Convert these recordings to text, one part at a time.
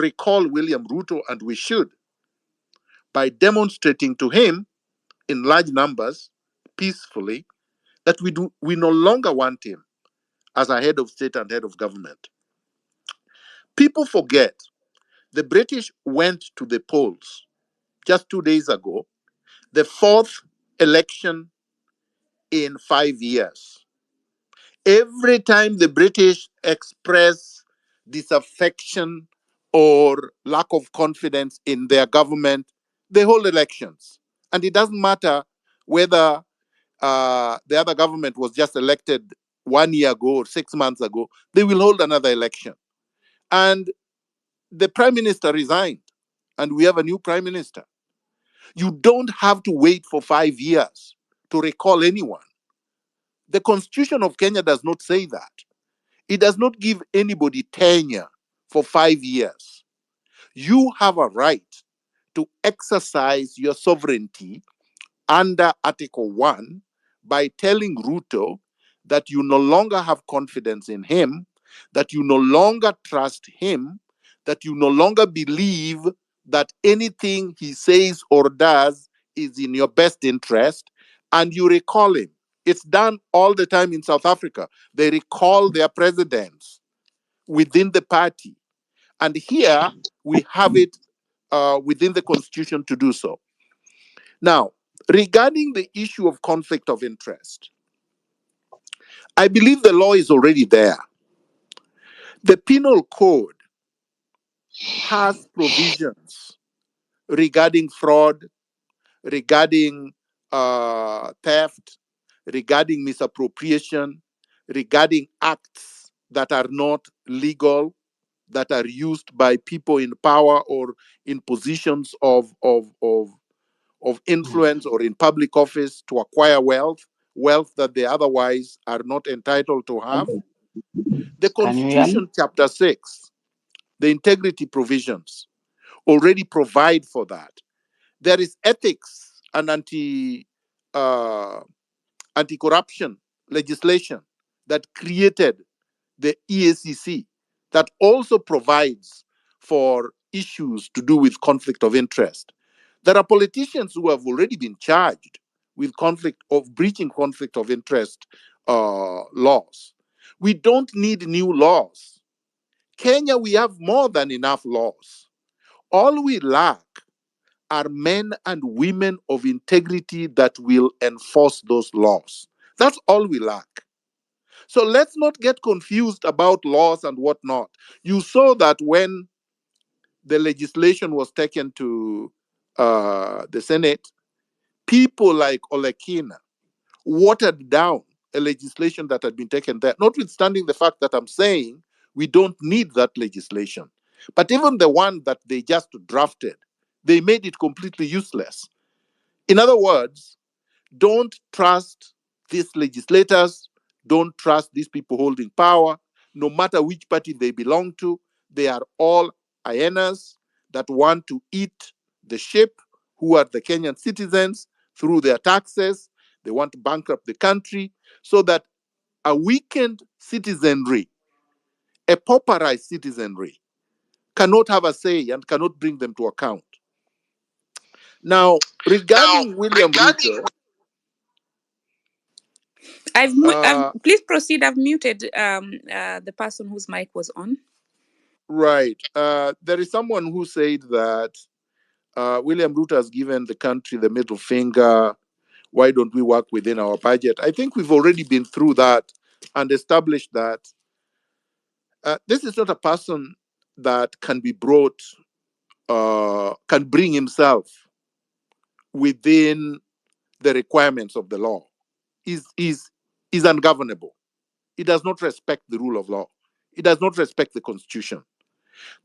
recall William Ruto, and we should, by demonstrating to him in large numbers, peacefully, that we no longer want him as a head of state and head of government. People forget the British went to the polls just 2 days ago, the fourth election in 5 years. Every time the British express disaffection or lack of confidence in their government, they hold elections. And it doesn't matter whether the other government was just elected 1 year ago or 6 months ago, they will hold another election. And the prime minister resigned, and we have a new prime minister. You don't have to wait for 5 years to recall anyone. The Constitution of Kenya does not say that. It does not give anybody tenure for 5 years. You have a right to exercise your sovereignty under Article 1 by telling Ruto that you no longer have confidence in him, that you no longer trust him, that you no longer believe that anything he says or does is in your best interest, and you recall him. It's done all the time in South Africa. They recall their presidents within the party. And here we have it within the constitution to do so. Now, regarding the issue of conflict of interest, I believe the law is already there. The penal code has provisions regarding fraud, regarding theft, regarding misappropriation, regarding acts that are not legal, that are used by people in power or in positions of influence or in public office to acquire wealth that they otherwise are not entitled to have. The Can you hear me? Constitution, chapter 6, the integrity provisions already provide for that. There is ethics and anti-corruption legislation that created the EACC that also provides for issues to do with conflict of interest. There are politicians who have already been charged with breaching conflict of interest laws. We don't need new laws. Kenya, we have more than enough laws. All we lack are men and women of integrity that will enforce those laws. That's all we lack. So let's not get confused about laws and whatnot. You saw that when the legislation was taken to the Senate, people like Olekina watered down a legislation that had been taken there, notwithstanding the fact that I'm saying we don't need that legislation. But even the one that they just drafted, they made it completely useless. In other words, don't trust these legislators, don't trust these people holding power, no matter which party they belong to. They are all hyenas that want to eat the sheep, who are the Kenyan citizens, through their taxes. They want to bankrupt the country so that a weakened citizenry, a pauperized citizenry, cannot have a say and cannot bring them to account. Now, regarding William Ruto, Please proceed. I've muted the person whose mic was on. right. There is someone who said that William Ruto has given the country the middle finger. Why don't we work within our budget? I think we've already been through that and established that this is not a person that can be brought, can bring himself within the requirements of the law. Is ungovernable. He does not respect the rule of law. He does not respect the constitution.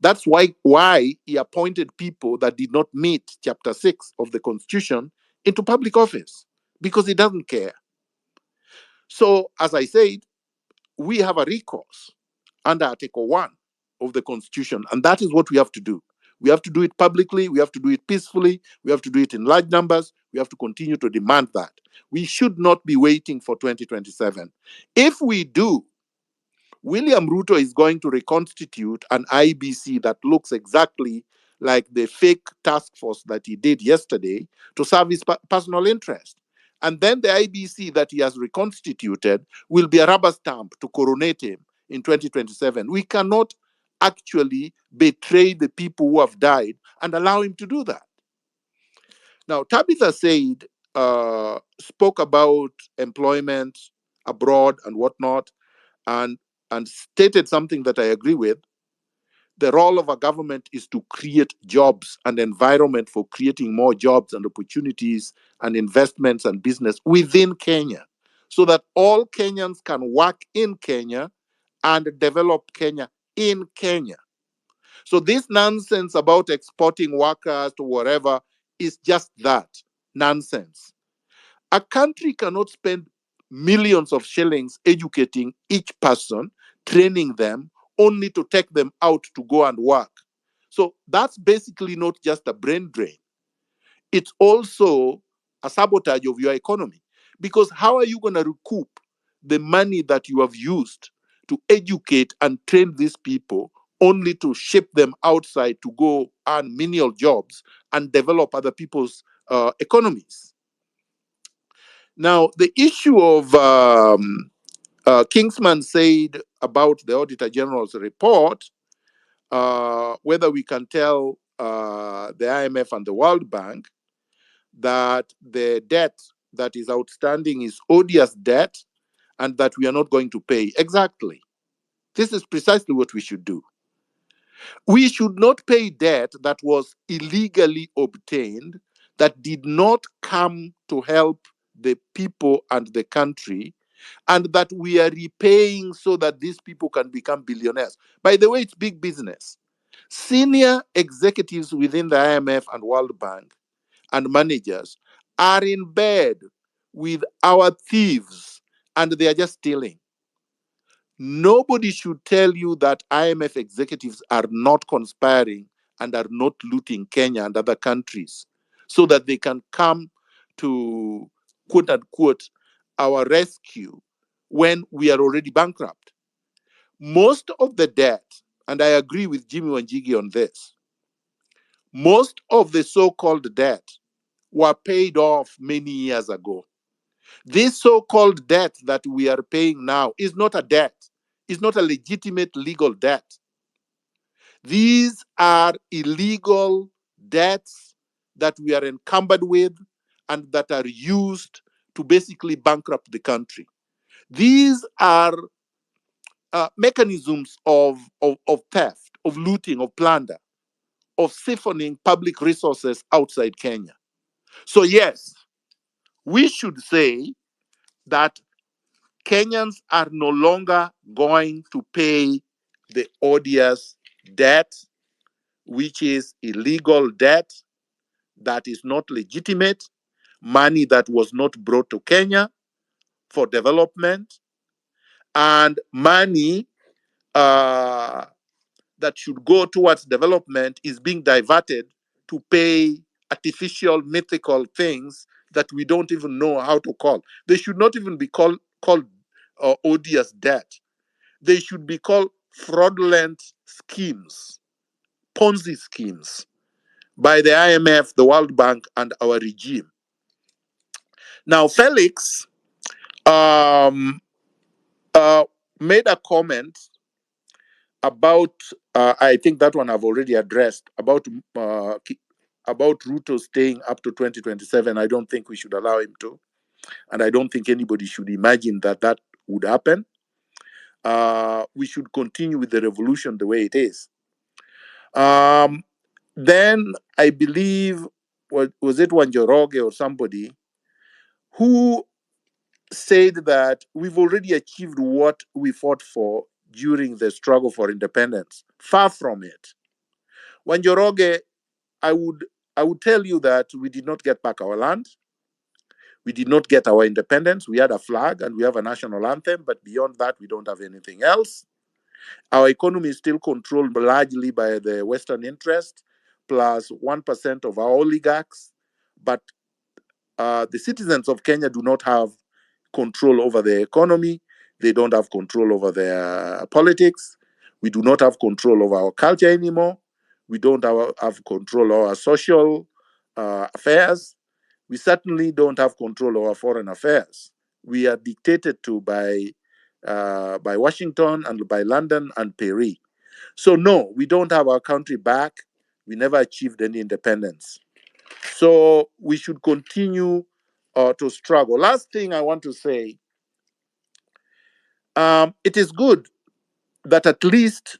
That's why he appointed people that did not meet chapter 6 of the constitution into public office, because he doesn't care. So, as I said, we have a recourse under Article 1 of the constitution, and that is what we have to do. We have to do it publicly, we have to do it peacefully, we have to do it in large numbers, we have to continue to demand that. We should not be waiting for 2027. If we do, William Ruto is going to reconstitute an IBC that looks exactly like the fake task force that he did yesterday to serve his personal interest. And then the IBC that he has reconstituted will be a rubber stamp to coronate him in 2027. We cannot actually betray the people who have died and allow him to do that. Now, Tabitha said, spoke about employment abroad and whatnot, and stated something that I agree with. The role of a government is to create jobs and environment for creating more jobs and opportunities and investments and business within Kenya, so that all Kenyans can work in Kenya and develop Kenya in Kenya. So this nonsense about exporting workers to wherever is just that nonsense. A country cannot spend millions of shillings educating each person, training them, only to take them out to go and work. So that's basically not just a brain drain. It's also a sabotage of your economy. Because how are you going to recoup the money that you have used to educate and train these people only to ship them outside to go earn menial jobs and develop other people's economies? Now, the issue of Kingsman said about the Auditor General's report, whether we can tell the IMF and the World Bank that the debt that is outstanding is odious debt and that we are not going to pay. Exactly. This is precisely what we should do. We should not pay debt that was illegally obtained, that did not come to help the people and the country, and that we are repaying so that these people can become billionaires. By the way, it's big business. Senior executives within the IMF and World Bank and managers are in bed with our thieves and they are just stealing. Nobody should tell you that IMF executives are not conspiring and are not looting Kenya and other countries so that they can come to, quote unquote, our rescue when we are already bankrupt. Most of the debt, and I agree with Jimmy Wanjigi on this, most of the so-called debt were paid off many years ago. This so-called debt that we are paying now is not a debt. It's not a legitimate legal debt. These are illegal debts that we are encumbered with and that are used to basically bankrupt the country. These are mechanisms of theft, of looting, of plunder, of siphoning public resources outside Kenya. So, yes, we should say that Kenyans are no longer going to pay the odious debt, which is illegal debt that is not legitimate, money that was not brought to Kenya for development, and money that should go towards development is being diverted to pay artificial, mythical things that we don't even know how to call. They should not even be called odious debt. They should be called fraudulent schemes, Ponzi schemes by the IMF, the World Bank, and our regime. Now, Felix um, uh, made a comment about, I think that one I've already addressed, about Ruto staying up to 2027. I don't think we should allow him to. And I don't think anybody should imagine that that would happen. We should continue with the revolution the way it is. Then I believe, was it Wanjoroge or somebody who said that we've already achieved what we fought for during the struggle for independence. Far from it. Wanjoroge, I would I would tell you that we did not get back our land. We did not get our independence. We had a flag and we have a national anthem, but beyond that, we don't have anything else. Our economy is still controlled largely by the Western interest, plus 1% of our oligarchs. But the citizens of Kenya do not have control over the economy. They don't have control over their politics. We do not have control over our culture anymore. We don't have control over our social affairs. We certainly don't have control over foreign affairs. We are dictated to by Washington and by London and Paris. So no, we don't have our country back. We never achieved any independence. So we should continue to struggle. Last thing I want to say, it is good that at least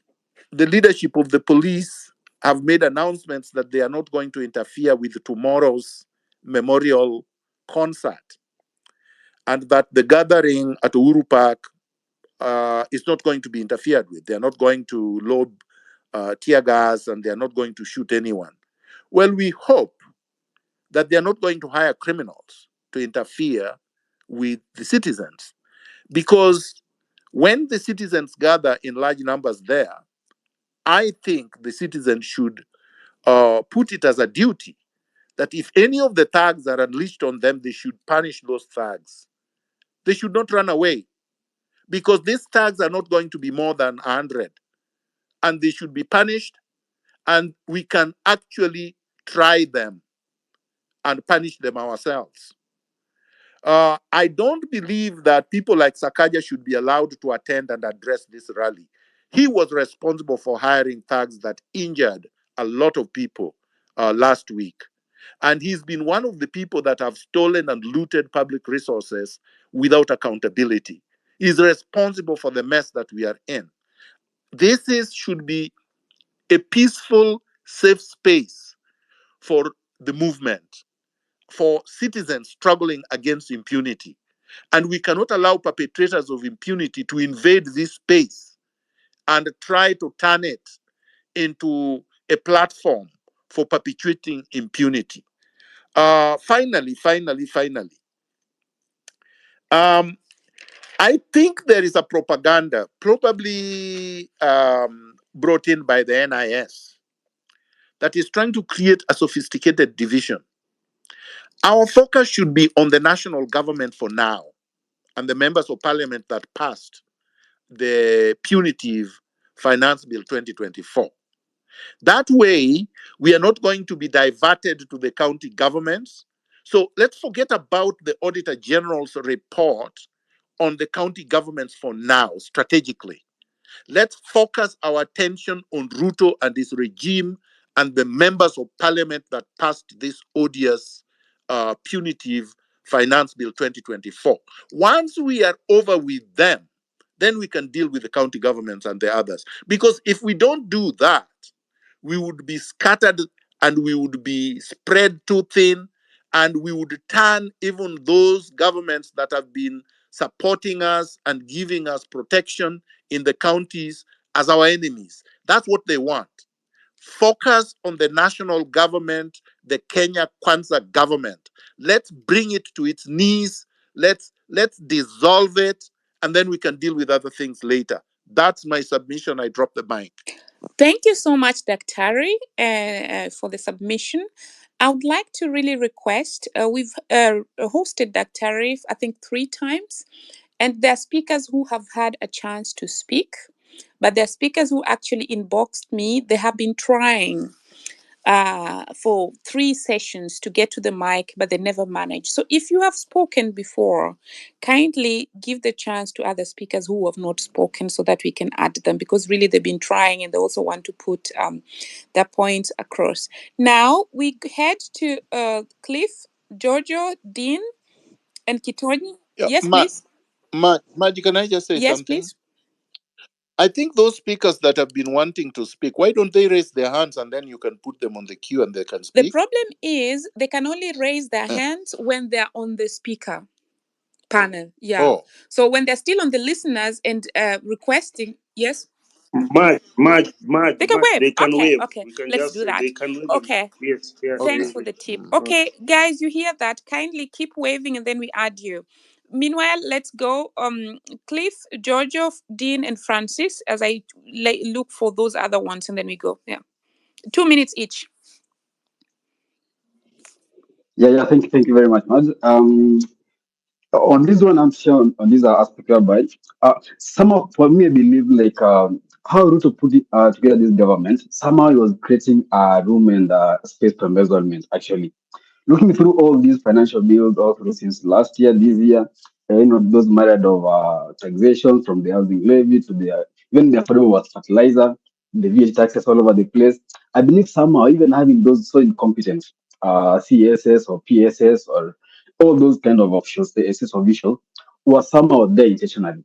the leadership of the police have made announcements that they are not going to interfere with tomorrow's memorial concert, and that the gathering at Uhuru Park is not going to be interfered with. They are not going to load tear gas, and they are not going to shoot anyone. Well, we hope that they are not going to hire criminals to interfere with the citizens, because when the citizens gather in large numbers there, I think the citizens should put it as a duty that if any of the thugs are unleashed on them, they should punish those thugs. They should not run away, because these thugs are not going to be more than 100, and they should be punished, and we can actually try them and punish them ourselves. I don't believe that people like Sakaja should be allowed to attend and address this rally. He was responsible for hiring thugs that injured a lot of people last week. And he's been one of the people that have stolen and looted public resources without accountability. He's responsible for the mess that we are in. Should be a peaceful, safe space for the movement, for citizens struggling against impunity. And we cannot allow perpetrators of impunity to invade this space and try to turn it into a platform for perpetuating impunity. Finally, I think there is a propaganda, probably brought in by the NIS, that is trying to create a sophisticated division. Our focus should be on the national government for now and the members of parliament that passed the punitive Finance Bill 2024. That way, we are not going to be diverted to the county governments. So let's forget about the Auditor General's report on the county governments for now, strategically. Let's focus our attention on Ruto and his regime and the members of parliament that passed this odious punitive Finance Bill 2024. Once we are over with them, then we can deal with the county governments and the others. Because if we don't do that, we would be scattered and we would be spread too thin, and we would turn even those governments that have been supporting us and giving us protection in the counties as our enemies. That's what they want. Focus on the national government, the Kenya Kwanza government. Let's bring it to its knees. Let's dissolve it, and then we can deal with other things later. That's my submission. I drop the mic. Thank you so much, Daktari, for the submission. I would like to really request, we've hosted Daktari, I think, 3 times, and there are speakers who have had a chance to speak, but there are speakers who actually inboxed me. They have been trying for 3 sessions to get to the mic, but they never manage. So if you have spoken before, kindly give the chance to other speakers who have not spoken so that we can add them, because really they've been trying and they also want to put their points across. Now we head to Cliff, Giorgio, Dean, and Kitoni. Yeah, Yes, please. Maji, can I just say Yes, something? please. I think those speakers that have been wanting to speak, why don't they raise their hands and then you can put them on the queue and they can The speak? problem is they can only raise their hands when they're on the speaker panel. Yeah. Oh, So when they're still on the listeners and requesting, yes, They they can wave. They can Okay, wave. okay, We can let's just do say that. they can wave. Okay, Yes, yes, okay. thanks yes. for the tip. Okay, guys, you hear that? Kindly keep waving and then we add you. Meanwhile, let's go. Cliff, Giorgio, Dean, and Francis, as I look for those other ones, and then we go. Yeah, 2 minutes each. Yeah, thank you very much, Maz. On this one, I'm sure on this aspect whereby some of for me, I believe like how Ruto put it together this government. Somehow he was creating room and space for embezzlement. Actually, looking through all these financial bills all through since last year, this year, those myriad of taxation from the housing levy to the even the affordable was fertilizer, the VAT taxes all over the place. I believe somehow even having those so incompetent CSS or PSS or all those kind of officials, the SS official, was somehow there intentionally.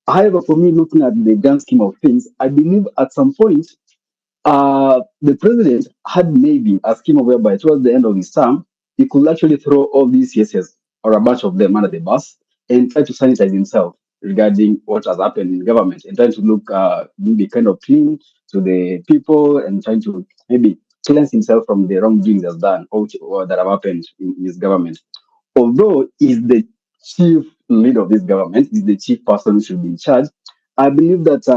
However, for me, looking at the grand scheme of things, I believe at some point the president had maybe a scheme whereby towards the end of his term, he could actually throw all these CSS or a bunch of them under the bus and try to sanitize himself regarding what has happened in government and trying to look maybe kind of clean to the people and trying to maybe cleanse himself from the wrongdoings that's done or that have happened in his government. Although he's the chief lead of this government, he's the chief person who should be in charge. I believe that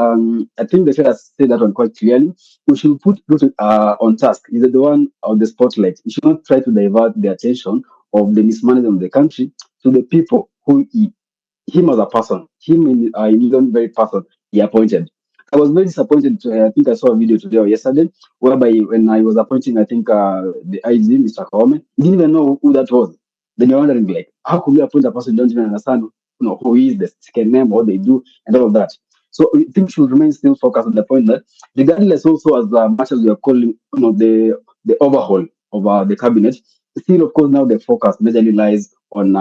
I think the has said that one quite clearly. We should put Ruto on task. He's the one on the spotlight. We should not try to divert the attention of the mismanagement of the country to the people who him as a person, him in his own very person, he appointed. I was very disappointed. I think I saw a video today or yesterday whereby when I was appointing, I think the IG, Mr. Kawame, he didn't even know who that was. Then you're wondering, like, how could we appoint a person who don't even understand, who is the second name, what they do, and all of that. So I think we should remain still focused on the point that, regardless also as much as we are calling, the overhaul of the cabinet, still, of course, now the focus majorly lies on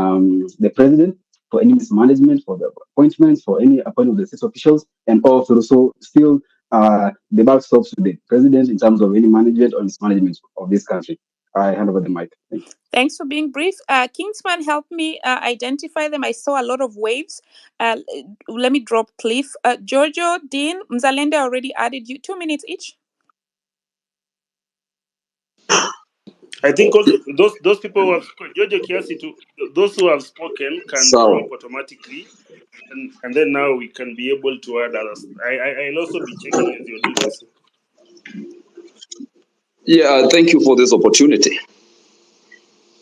the president for any mismanagement, for the appointments, for any appointment of the state officials, and also so still the buck stops with the president in terms of any management or mismanagement of this country. I hand over the mic. Thank you. Thanks for being brief. Kingsman, help me identify them. I saw a lot of waves. Let me drop Cliff. Giorgio, Dean, Mzalenda already added you. 2 minutes each. I think also those people who have spoken, Jojo Kiasi, those who have spoken can So, come up automatically, and then now we can be able to add others. I'll also be checking as you're doing this. yeah, thank you for this opportunity.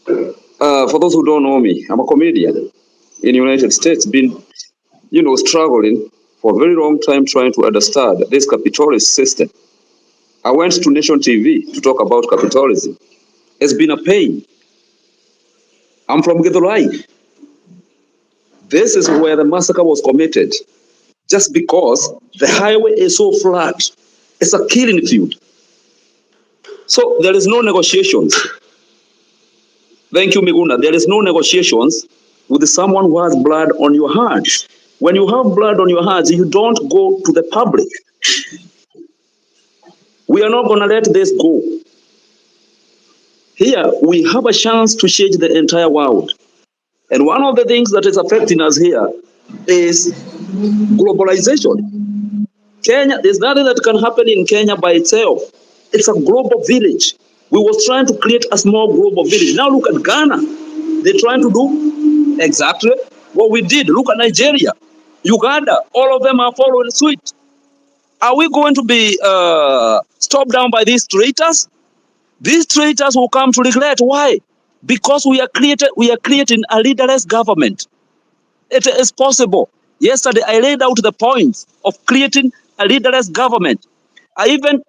For those who don't know me, I'm a comedian in the United States, been, struggling for a very long time trying to understand this capitalist system. I went to Nation TV to talk about capitalism. It's been a pain. I'm from Githurai. This is where the massacre was committed. Just because the highway is so flat, it's a killing field. So there is no negotiations. Thank you, Miguna. There is no negotiations with someone who has blood on your hands. When you have blood on your hands, you don't go to the public. We are not going to let this go. Here, we have a chance to change the entire world. And one of the things that is affecting us here is globalization. Kenya, there's nothing that can happen in Kenya by itself. It's a global village. We was trying to create a small global village. Now look at Ghana. They're trying to do exactly what we did. Look at Nigeria, Uganda. All of them are following suit. Are we going to be stopped down by these traitors? These traitors will come to regret. Why? Because we are creating a leaderless government. It is possible. Yesterday, I laid out the points of creating a leaderless government. I even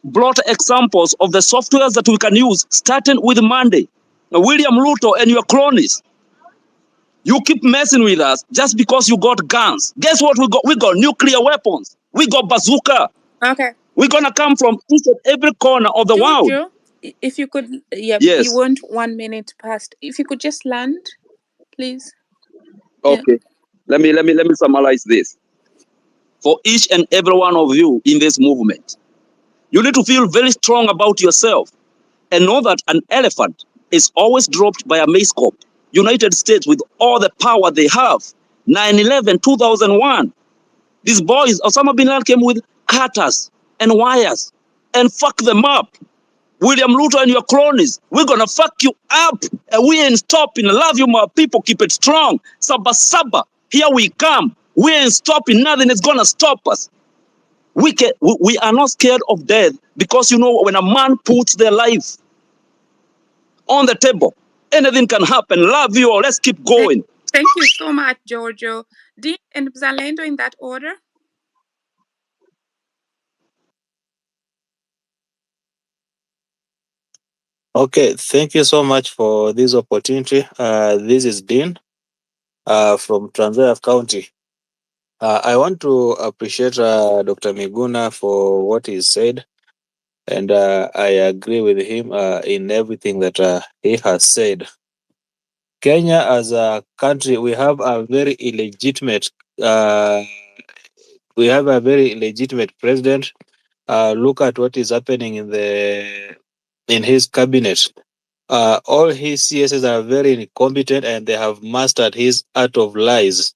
brought examples of the softwares that we can use, starting with Monday. Now, William Ruto and your cronies, you keep messing with us just because you got guns. Guess what we got? We got nuclear weapons. We got bazooka. Okay. We're going to come from each and every corner of the world. Giorgio, if you could, yeah, Yes. you weren't 1 minute past. If you could just land, please. Okay. Yeah. Let me summarize this. For each and every one of you in this movement, you need to feel very strong about yourself and know that an elephant is always dropped by a mace corp. United States, with all the power they have, 9/11, 2001, these boys, Osama bin Laden came with cutters and wires and fuck them up. William Ruto and your cronies, we're gonna fuck you up, and we ain't stopping. Love you, my people. Keep it strong. Saba Saba, here we come. We ain't stopping. Nothing is gonna stop us. We are not scared of death because when a man puts their life on the table, anything can happen. Love you all. Let's keep going. Thank you so much, Giorgio. Dean and Zalendo in that order. Okay, thank you so much for this opportunity. This is Dean from Trans County. I want to appreciate Dr. Miguna for what he said, and I agree with him in everything that he has said. Kenya, as a country, uh, we have a very illegitimate president. Look at what is happening in his cabinet. All his CSs are very incompetent and they have mastered his art of lies.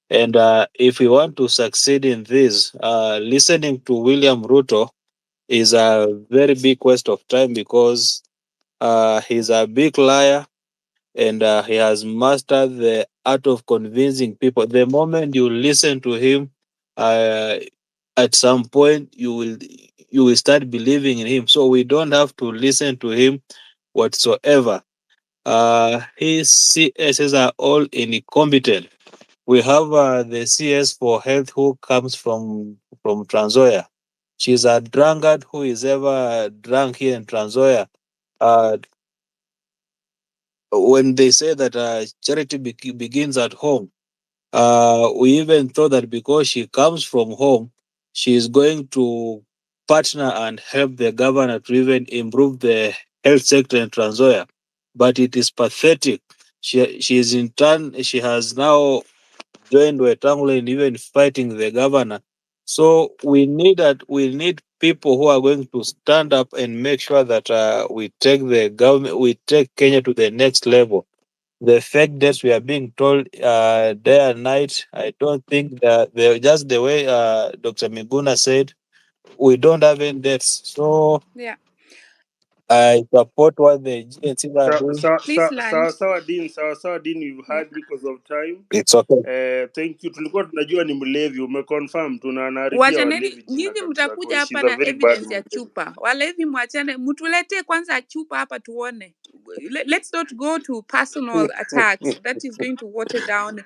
And if we want to succeed in this, listening to William Ruto is a very big waste of time because he's a big liar and he has mastered the art of convincing people. The moment you listen to him, uh, at some point you will start believing in him. So we don't have to listen to him whatsoever. His CSs are all incompetent. We have the CS for health who comes from Transoya. She's a drunkard who is ever drunk here in Transoya. Uh, when they say that charity begins at home, we even thought that because she comes from home, she is going to partner and help the governor to even improve the health sector in Transoya. But it is pathetic. She is in turn, she has now joined Wetangula in even fighting the governor. So we need people who are going to stand up and make sure that we take the government, we take Kenya to the next level. The fake dates we are being told day and night, I don't think that they're just the way Dr. Miguna said, we don't have any dates. So Yeah. I support what the GNCs are Sa, doing. sa, Please sa, land. sawa Dean, you've Yeah. had because of time. It's okay. Thank you. Tulikuwa tunajua ni mlevi, umeconfirm. Tunaharibia Wachaneni, walevi jina nyinyi kabisa. mtakuja She's hapa a na very bad evidence ya mlevi. chupa. Walevi mwachane, mtuletee kwanza chupa hapa tuone. Let's not go to personal attacks. That is going to water down.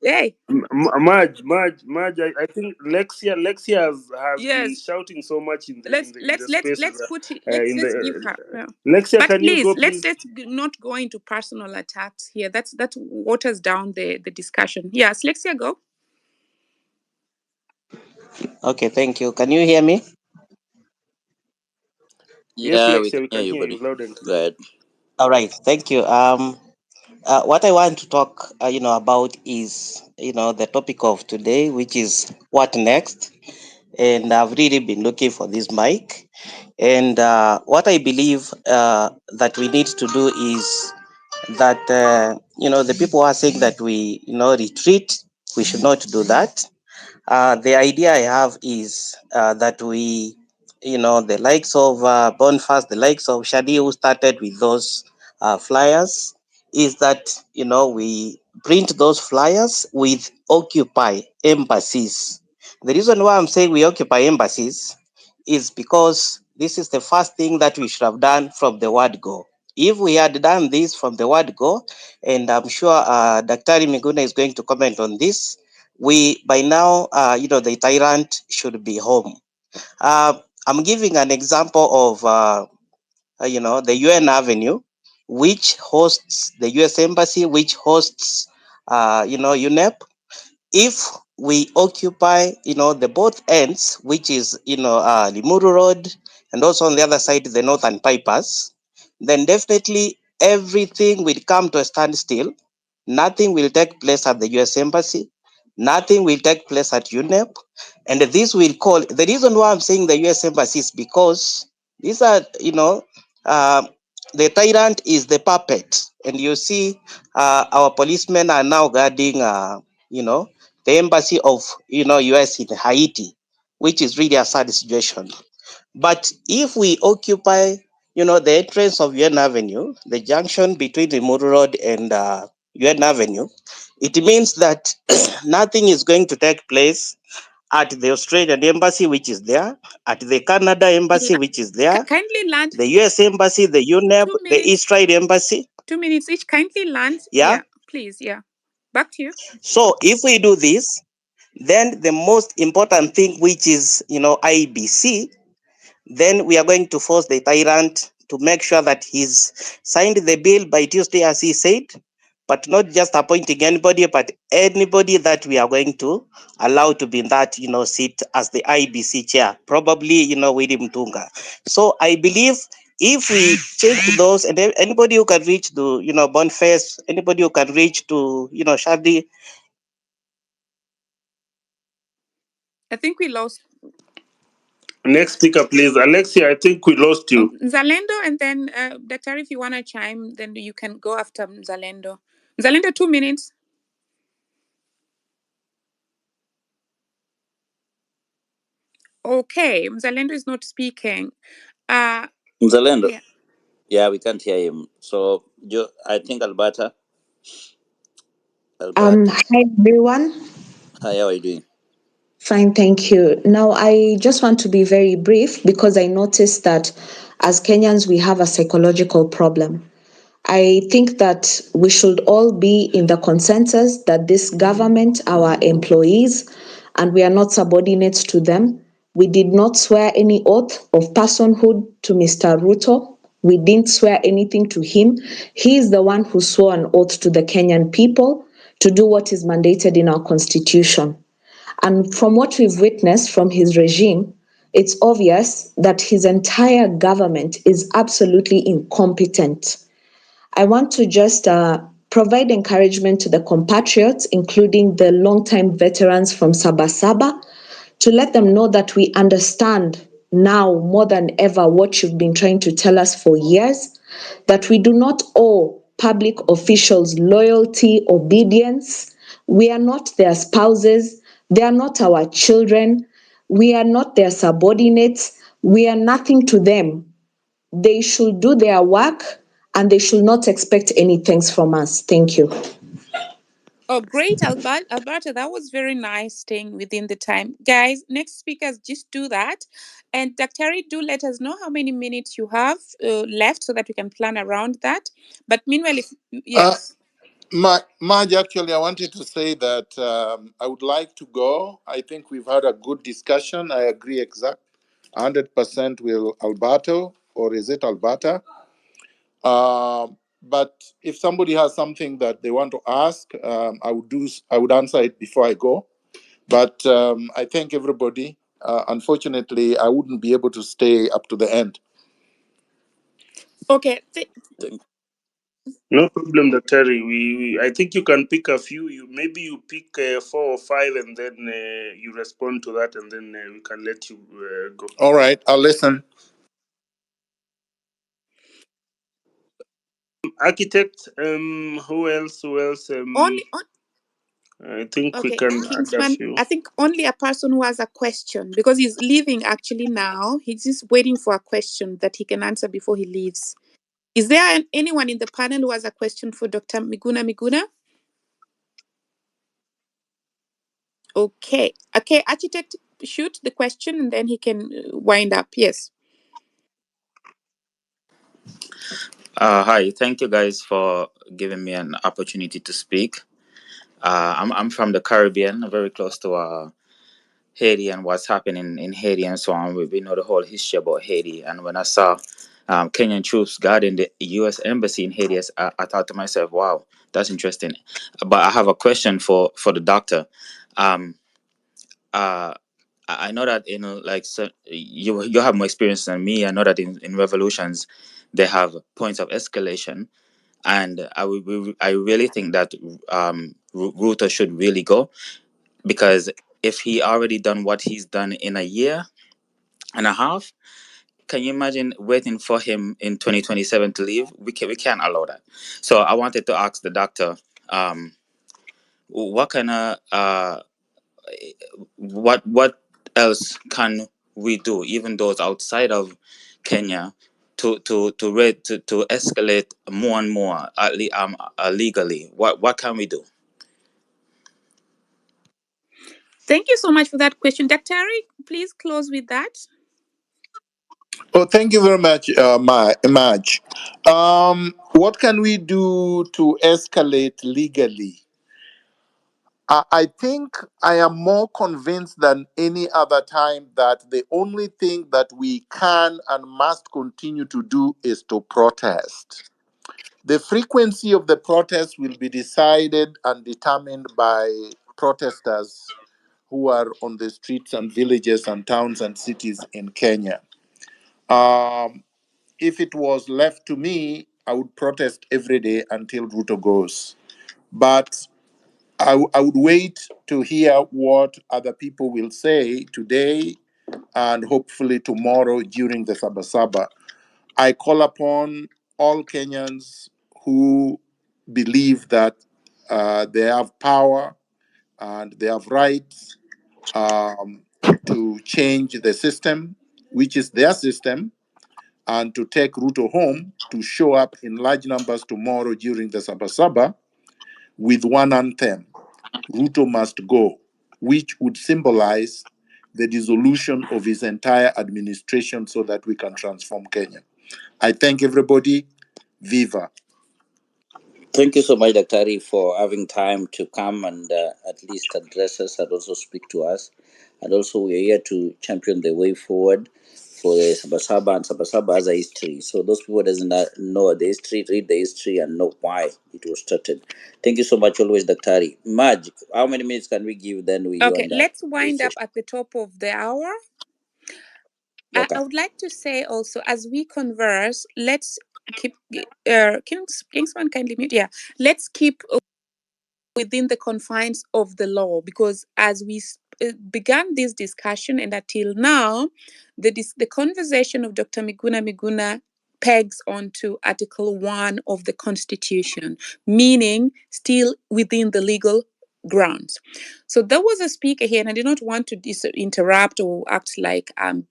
Hey, Maj. I think Lexia has been yes. shouting so much Let's in let's the let's spaces. let's put it. Let's give her. Yeah. Lexia, But can you please, go please? not go into personal attacks here. That waters down the discussion. Yes, Lexia, go. Okay, thank you. Can you hear me? Yes, Yeah, we Lexia, can we hear can you, hear you buddy. loud and Go clear. ahead. All right, thank you. What I want to talk, about is, the topic of today, which is what next. And I've really been looking for this mic. And what I believe that we need to do is that, the people are saying that we, retreat. We should not do that. The idea I have is that we, the likes of Boniface, the likes of Shadi, who started with those flyers, is that, we print those flyers with occupy embassies. The reason why I'm saying we occupy embassies is because this is the first thing that we should have done from the word go. If we had done this from the word go, and I'm sure Dr. Miguna is going to comment on this, we by now, the tyrant should be home. I'm giving an example of, the UN Avenue, which hosts the US Embassy, which hosts, UNEP. If we occupy, the both ends, which is, Limuru Road, and also on the other side, the Northern Pipers, then definitely everything will come to a standstill. Nothing will take place at the US Embassy. Nothing will take place at UNEP. And this will call, the reason why I'm saying the US Embassy is because these are, uh, the tyrant is the puppet. And you see, our policemen are now guarding, the embassy of, US in Haiti, which is really a sad situation. But if we occupy, the entrance of UN Avenue, the junction between the Muru Road and UN Avenue, it means that nothing is going to take place at the Australian Embassy, which is there, at the Canada Embassy, which is there, Kindly land. the US Embassy, the UNEP, Two the minutes. Israel Embassy. 2 minutes each. Kindly land. Yeah. Yeah, please. Yeah. Back to you. So if we do this, then the most important thing, which is, IBC, then we are going to force the tyrant to make sure that he's signed the bill by Tuesday, as he said, but not just appointing anybody, but anybody that we are going to allow to be in that, seat as the IBC chair, probably, William Tunga. So I believe if we change those, and anybody who can reach to, Boniface, anybody who can reach to, Shadi. I think we lost Next speaker, please. Alexia, I think we lost you. Zalendo, and then Dr. If you want to chime, then you can go after Zalendo. Zalendo, 2 minutes. Okay, Zalendo is not speaking. Mzalendo. Yeah. Yeah, we can't hear him. So I think Alberta. Alberta. Hi everyone. Hi, how are you doing? Fine, thank you. Now, I just want to be very brief because I noticed that as Kenyans, we have a psychological problem. I think that we should all be in the consensus that this government, our employees, and we are not subordinates to them. We did not swear any oath of personhood to Mr. Ruto. We didn't swear anything to him. He is the one who swore an oath to the Kenyan people to do what is mandated in our constitution. And from what we've witnessed from his regime, it's obvious that his entire government is absolutely incompetent. I want to just provide encouragement to the compatriots, including the longtime veterans from Saba Saba, to let them know that we understand now more than ever what you've been trying to tell us for years, that we do not owe public officials loyalty, obedience. We are not their spouses. They are not our children. We are not their subordinates. We are nothing to them. They should do their work and they should not expect any thanks from us. Thank you. Oh, great, Alberta. That was very nice staying within the time. Guys, next speakers, just do that. And Dr. Do let us know how many minutes you have left so that we can plan around that. But meanwhile, Uh, yes. Maj, actually, I wanted to say that I would like to go. I think we've had a good discussion. I agree 100% with Alberto, or is it Alberta? But if somebody has something that they want to ask, I would answer it before I go. But I thank everybody. Unfortunately, I wouldn't be able to stay up to the end. Okay. No problem, Dr. I think you can pick a few. Maybe you pick 4 or 5, and then you respond to that, and then we can let you go. All right, I'll listen. Architect. Who else? Only. I think we Okay, can add a Kingsman, few. I think only a person who has a question, because he's leaving actually now. He's just waiting for a question that he can answer before he leaves. Is there anyone in the panel who has a question for Dr. Miguna? Okay. Okay, architect, shoot the question and then he can wind up. Yes. Hi, thank you guys for giving me an opportunity to speak. I'm from the Caribbean, very close to Haiti and what's happening in Haiti and so on. We know the whole history about Haiti. And when I saw Kenyan troops guarding the U.S. embassy in Haiti, I thought to myself, wow, that's interesting. But I have a question for the doctor. Um, uh, I know that you have more experience than me. I know that in revolutions they have points of escalation, and I really think that Ruto should really go, because if he already done what he's done in a year and a half, can you imagine waiting for him in 2027 to leave? We can't allow that. So I wanted to ask the doctor, what kind of what else can we do, even those outside of Kenya, to escalate more and more legally? What can we do? Thank you so much for that question. Dr. Please close with that. Oh, thank you very much, Maj. What can we do to escalate legally? I think I am more convinced than any other time that the only thing that we can and must continue to do is to protest. The frequency of the protest will be decided and determined by protesters who are on the streets and villages and towns and cities in Kenya. If it was left to me, I would protest every day until Ruto goes. But I would wait to hear what other people will say today and hopefully tomorrow during the Saba Saba. I call upon all Kenyans who believe that they have power and they have rights um, to change the system, which is their system, and to take Ruto home to show up in large numbers tomorrow during the Saba Saba with one anthem: Ruto must go, which would symbolize the dissolution of his entire administration so that we can transform Kenya. I thank everybody. Viva. Thank you so much, Daktari, for having time to come and at least address us and also speak to us. And also, we're here to champion the way forward for the Sabasaba, and Sabasaba has a history. So those people doesn't know the history, read the history and know why it was started. Thank you so much, always, Daktari. Maj, how many minutes can we give? Then we Okay, wind up let's this wind up session. at the top of the hour. Okay. I would like to say also, as we converse, let's keep Kingsman kindly mute. Yeah, let's keep within the confines of the law, because as we began this discussion and until now, the conversation of Dr. Miguna pegs onto Article 1 of the Constitution, meaning still within the legal grounds. So there was a speaker here, and I did not want to interrupt or act like I'm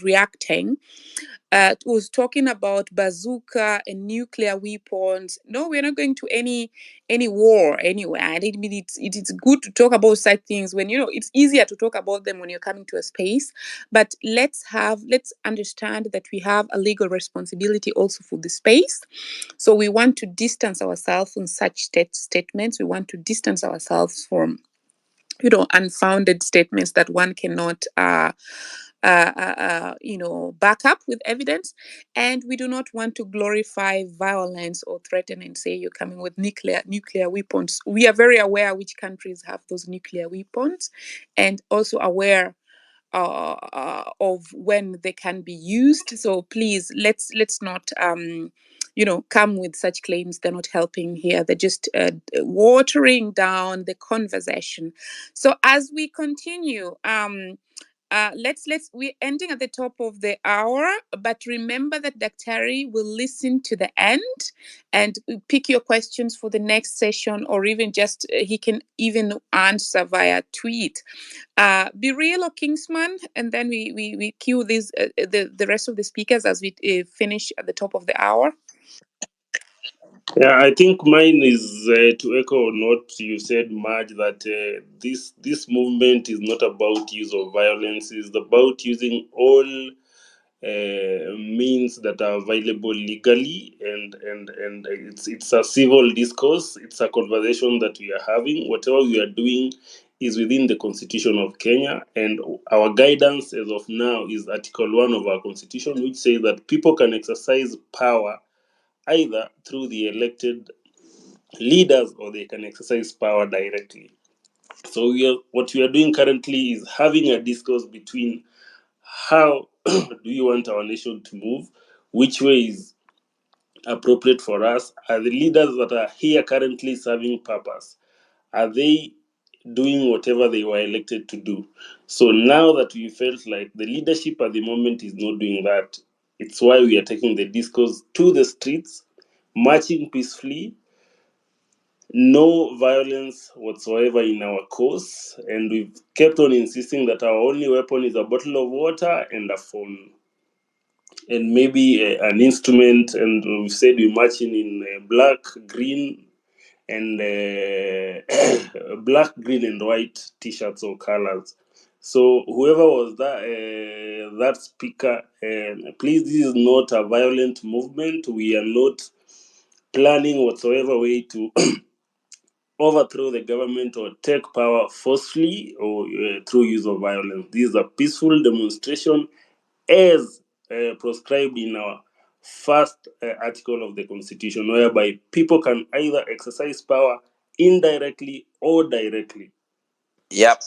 reacting. Was talking about bazooka and nuclear weapons. No, we're not going to any war anywhere. I mean, it is good to talk about such things when it's easier to talk about them when you're coming to a space. But let's understand that we have a legal responsibility also for the space. So we want to distance ourselves from such statements. We want to distance ourselves from unfounded statements that one cannot back up with evidence. And we do not want to glorify violence or threaten and say you're coming with nuclear weapons. We are very aware which countries have those nuclear weapons, and also aware of when they can be used. So please, let's not come with such claims. They're not helping here. They're just watering down the conversation. So as we continue, we're ending at the top of the hour, but remember that Daktari will listen to the end and pick your questions for the next session, or even just he can even answer via tweet. Be Real or Kingsman, and then we cue these the rest of the speakers as we finish at the top of the hour. Yeah, I think mine is to echo on what you said, Marge, that this movement is not about use of violence. It's about using all means that are available legally, and it's a civil discourse. It's a conversation that we are having. Whatever we are doing is within the Constitution of Kenya, and our guidance as of now is Article 1 of our Constitution, which says that people can exercise power either through the elected leaders or they can exercise power directly. So what we are doing currently is having a discourse between how do you want our nation to move, which way is appropriate for us. Are the leaders that are here currently serving purpose? Are they doing whatever they were elected to do? So now that we felt like the leadership at the moment is not doing that, it's why we are taking the discourse to the streets, marching peacefully, no violence whatsoever in our cause, and we've kept on insisting that our only weapon is a bottle of water and a phone, and maybe an instrument. And we've said we're marching in black, green, and black, green, and white T-shirts or colors. So whoever was that speaker, please, this is not a violent movement. We are not planning whatsoever way to overthrow the government or take power forcefully or through use of violence. This is a peaceful demonstration as prescribed in our first article of the Constitution, whereby people can either exercise power indirectly or directly. Yep.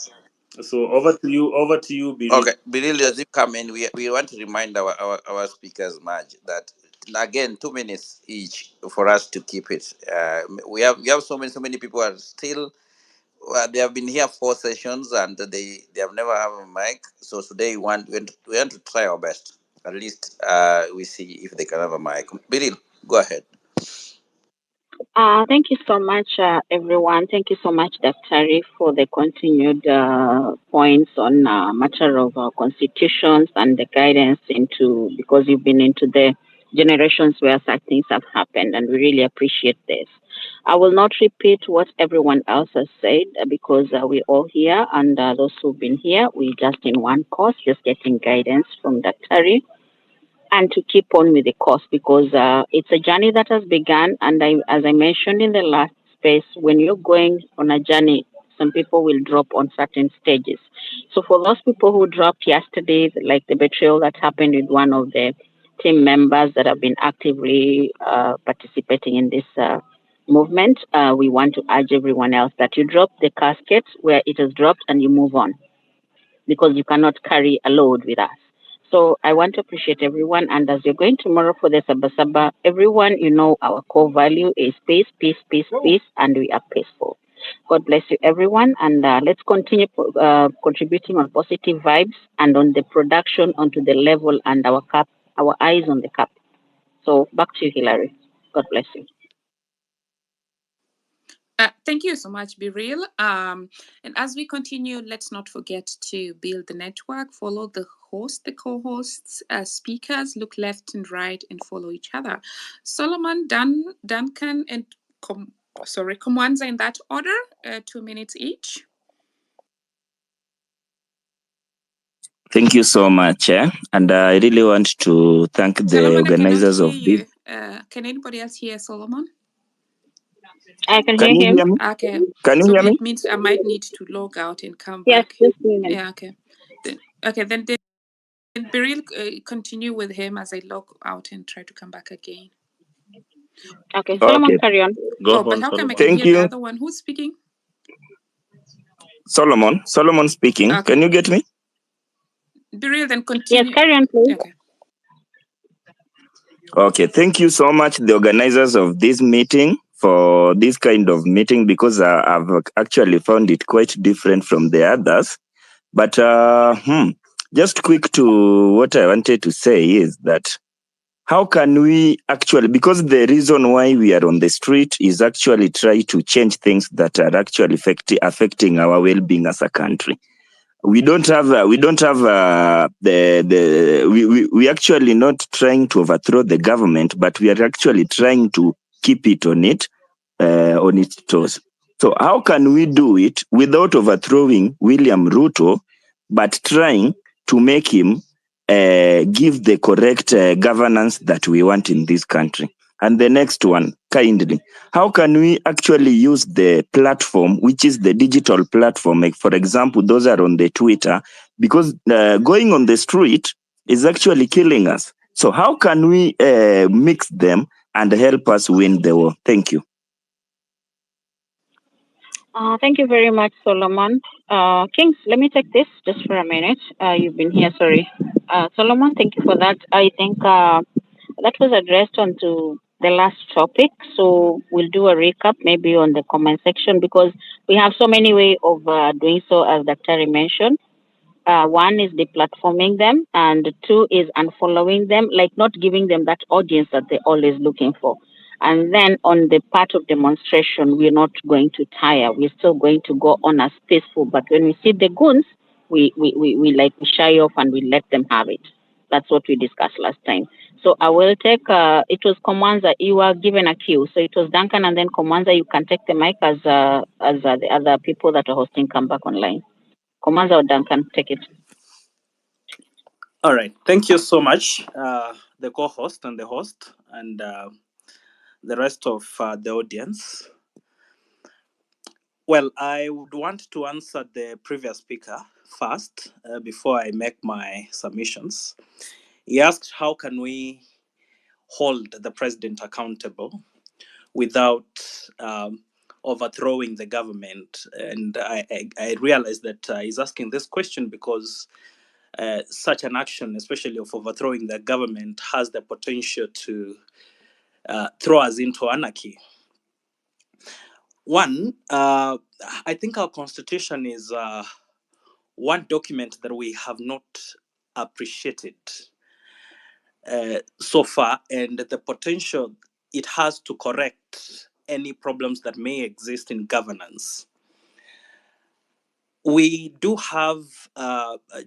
So over to you, Biril. Okay, Billy, as you come in, we want to remind our speakers, Maj, that again 2 minutes each for us to keep it. We have so many people are still. Well, they have been here 4 sessions and they have never have a mic. So today we want to try our best. At least we see if they can have a mic. Billy, go ahead. Thank you so much, everyone. Thank you so much, Dr. for the continued points on matter of constitutions and the guidance into, because you've been into the generations where such things have happened, and we really appreciate this. I will not repeat what everyone else has said because we're all here, and those who've been here, we're just in one course, just getting guidance from Dr. And to keep on with the course because it's a journey that has begun. And as I mentioned in the last space, when you're going on a journey, some people will drop on certain stages. So for those people who dropped yesterday, like the betrayal that happened with one of the team members that have been actively participating in this movement, we want to urge everyone else that you drop the casket where it is dropped and you move on because you cannot carry a load with us. So I want to appreciate everyone. And as you're going tomorrow for the Saba Saba, everyone, you know, our core value is peace, peace, peace, peace, and we are peaceful. God bless you, everyone. And let's continue contributing on positive vibes and on the production onto the level and our cup, our eyes on the cup. So back to you, Hilary. God bless you. Thank you so much, Be Real. And as we continue, let's not forget to build the network, follow the host, the co-hosts, speakers, look left and right, and follow each other. Solomon, Duncan, and Komwanza in that order, 2 minutes each. Thank you so much. And I really want to thank the Solomon, organizers I of cannot this. hear you. Can anybody else hear Solomon? I can Can hear you him. hear me? Okay. Can you So hear me? it means I might need to log out and come Yes, back. just a minute. Yeah, okay. Then Beryl, continue with him as I log out and try to come back again. Okay, Solomon, Okay. carry on. Go But on, how come Solomon. I can Thank hear the you. other one? Who's speaking? Solomon speaking. Okay. Can you get me? Beryl, then Yes, continue. carry on, please. Okay. Okay. Thank you so much, the organizers of this meeting, for this kind of meeting, because I've actually found it quite different from the others. But just quick to what I wanted to say is that how can we actually, because the reason why we are on the street is actually try to change things that are actually affecting our well-being as a country. We don't have we actually not trying to overthrow the government, but we are actually trying to keep it on its toes. So how can we do it without overthrowing William Ruto, but trying to make him give the correct governance that we want in this country? And the next one, kindly, how can we actually use the platform, which is the digital platform, like for example, those are on the Twitter, because going on the street is actually killing us. So how can we mix them and help us win the war? Thank you. Thank you very much, Solomon. Kings, let me take this just for a minute. You've been here, sorry. Solomon, thank you for that. I think that was addressed onto the last topic. So we'll do a recap maybe on the comment section because we have so many ways of doing so, as Dr. mentioned. One is deplatforming them, and two is unfollowing them, like not giving them that audience that they're always looking for. And then on the part of demonstration, we're not going to tire. We're still going to go on as peaceful. But when we see the goons, we like we shy off and we let them have it. That's what we discussed last time. So I will take, it was Komanza, you were given a cue. So it was Duncan and then Komanza, you can take the mic as the other people that are hosting come back online. Komanza or Duncan, take it. All right. Thank you so much, the co-host and the host, and the rest of the audience. Well, I would want to answer the previous speaker first before I make my submissions. He asked, how can we hold the president accountable without overthrowing the government? And I realized that he's asking this question because such an action, especially of overthrowing the government, has the potential to throw us into anarchy. One, I think our constitution is one document that we have not appreciated so far, and the potential it has to correct any problems that may exist in governance. We do have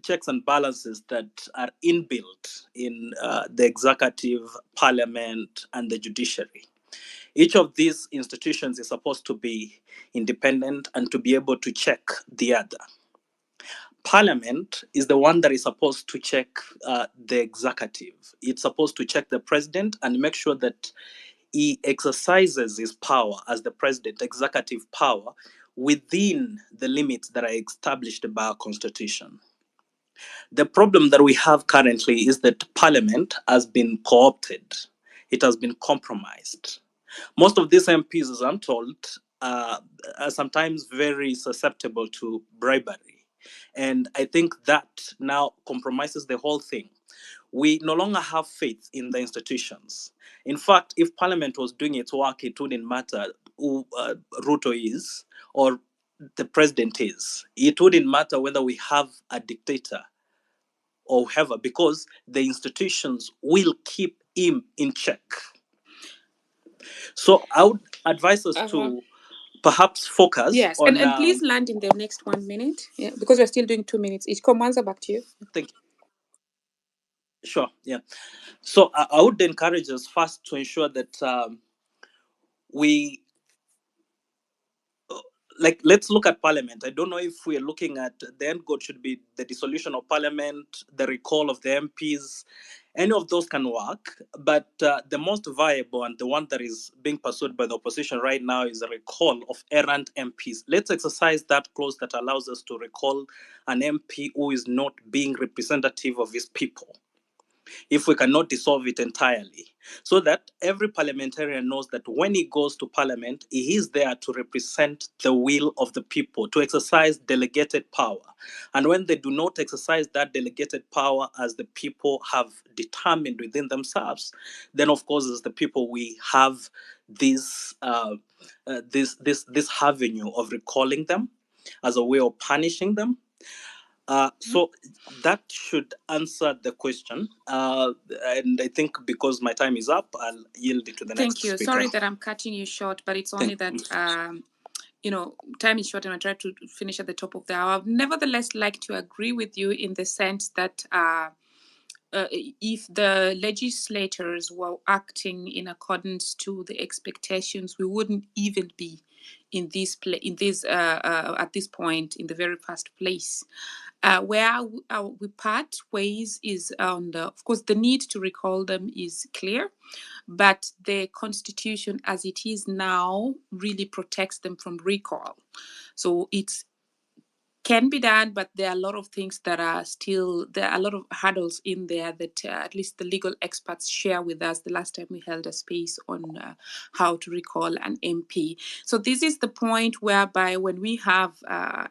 checks and balances that are inbuilt in the executive, parliament, and the judiciary. Each of these institutions is supposed to be independent and to be able to check the other. Parliament is the one that is supposed to check the executive. It's supposed to check the president and make sure that he exercises his power as the president, executive power, within the limits that are established by our constitution. The problem that we have currently is that Parliament has been co-opted. It has been compromised. Most of these MPs, as I'm told, are sometimes very susceptible to bribery. And I think that now compromises the whole thing. We no longer have faith in the institutions. In fact, if Parliament was doing its work, it wouldn't matter who Ruto is or the president is. It wouldn't matter whether we have a dictator or whoever, because the institutions will keep him in check. So I would advise us to perhaps focus yes, on... and please land in the next 1 minute, yeah, because we're still doing 2 minutes each. Komanza, back to you. Thank you. Sure, yeah. So I would encourage us first to ensure that we... let's look at Parliament. I don't know if we're looking at the end goal should be the dissolution of Parliament, the recall of the MPs. Any of those can work, but the most viable and the one that is being pursued by the opposition right now is a recall of errant MPs. Let's exercise that clause that allows us to recall an MP who is not being representative of his people, if we cannot dissolve it entirely, so that every parliamentarian knows that when he goes to parliament, he is there to represent the will of the people, to exercise delegated power. And when they do not exercise that delegated power as the people have determined within themselves, then of course as the people we have this avenue of recalling them as a way of punishing them. So that should answer the question. And I think because my time is up, I'll yield it to the next speaker. Thank you. Sorry that I'm cutting you short, but it's only that, time is short and I try to finish at the top of the hour. I'd nevertheless like to agree with you in the sense that if the legislators were acting in accordance to the expectations, we wouldn't even be at this point in the very first place. Where we part ways is on of course, the need to recall them is clear, but the constitution as it is now really protects them from recall. So it's can be done, but there are a lot of things that are still, there are a lot of hurdles in there that at least the legal experts share with us the last time we held a space on how to recall an MP. So this is the point whereby when we have, a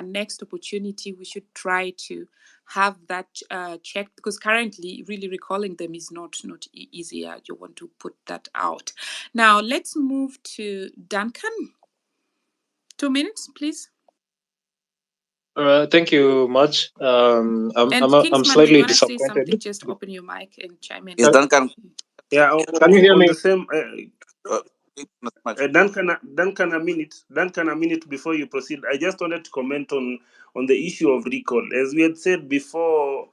next opportunity, we should try to have that checked, because currently really recalling them is not easy. You want to put that out. Now let's move to Duncan. 2 minutes, please. Thank you much. I'm Kingsman, slightly do you want to say disappointed. something? Just open your mic and chime in. Is Duncan? Yeah, Can you hear on me? the same... Much. Duncan, a minute before you proceed. I just wanted to comment on the issue of recall. As we had said before,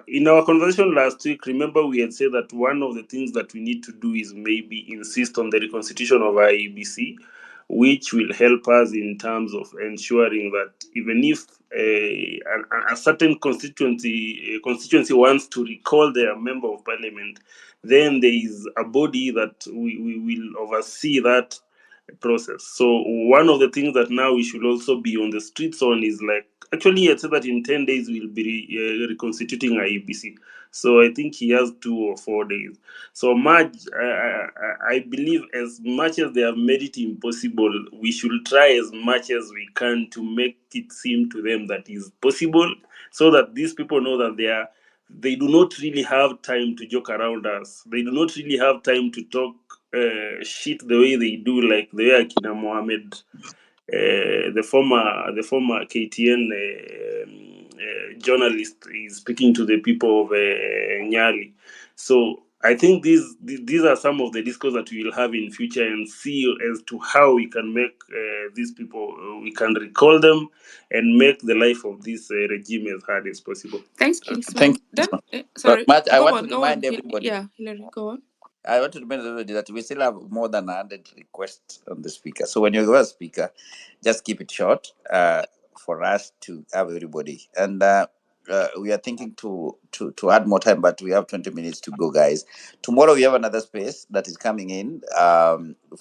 in our conversation last week, remember we had said that one of the things that we need to do is maybe insist on the reconstitution of IEBC, which will help us in terms of ensuring that even if a certain constituency wants to recall their member of parliament, then there is a body that we will oversee that process. So one of the things that now we should also be on the streets on is like, actually he had said that in 10 days we'll be reconstituting IEBC. So I think he has 2 or 4 days. So much, I believe as much as they have made it impossible, we should try as much as we can to make it seem to them that is possible, so that these people know that they do not really have time to joke around us. They do not really have time to talk shit the way they do, like the way Akina Mohammed, the former KTN journalist, is speaking to the people of Nyali. So I think these are some of the discourse that we will have in future, and see as to how we can make these people, we can recall them and make the life of this regime as hard as possible. Thanks, Thank Kingsman. you. Then, sorry, Matt, I go want on, to go on. remind everybody. Yeah, Hillary, go on. I want to remind everybody that we still have more than 100 requests on the speaker. So when you go a speaker, just keep it short for us to have everybody. And we are thinking to add more time, but we have 20 minutes to go, guys. Tomorrow we have another space that is coming in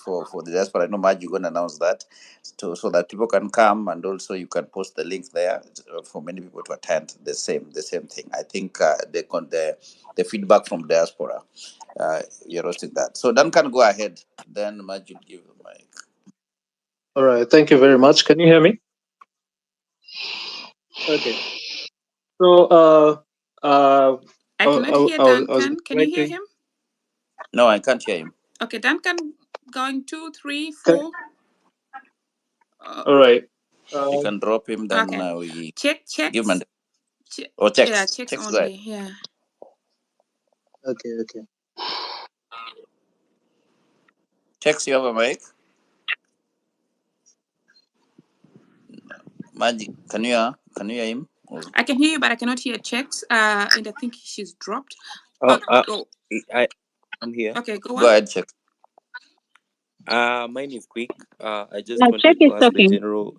for the diaspora. I know, Marge, you're going to announce that so that people can come, and also you can post the link there for many people to attend the same thing. I think the feedback from diaspora. You're roasting that. So Duncan, go ahead. Then Majid give the mic. All right. Thank you very much. Can you hear me? Okay. So I cannot hear I was Duncan. Can you hear writing. him? No, I can't hear him. Okay, Duncan going 2, 3, Okay. 4. All right. You can drop him, then Okay. we Checks. give him or Yeah, text. checks Text, go ahead. only. Yeah. Okay. Text, you have a mic. Magic, can you hear him? I can hear you, but I cannot hear checks. And I think she's dropped. Go. I'm here. Okay, go Go on. ahead, check. Mine is quick. I just Now, check wanted is to ask the talking. general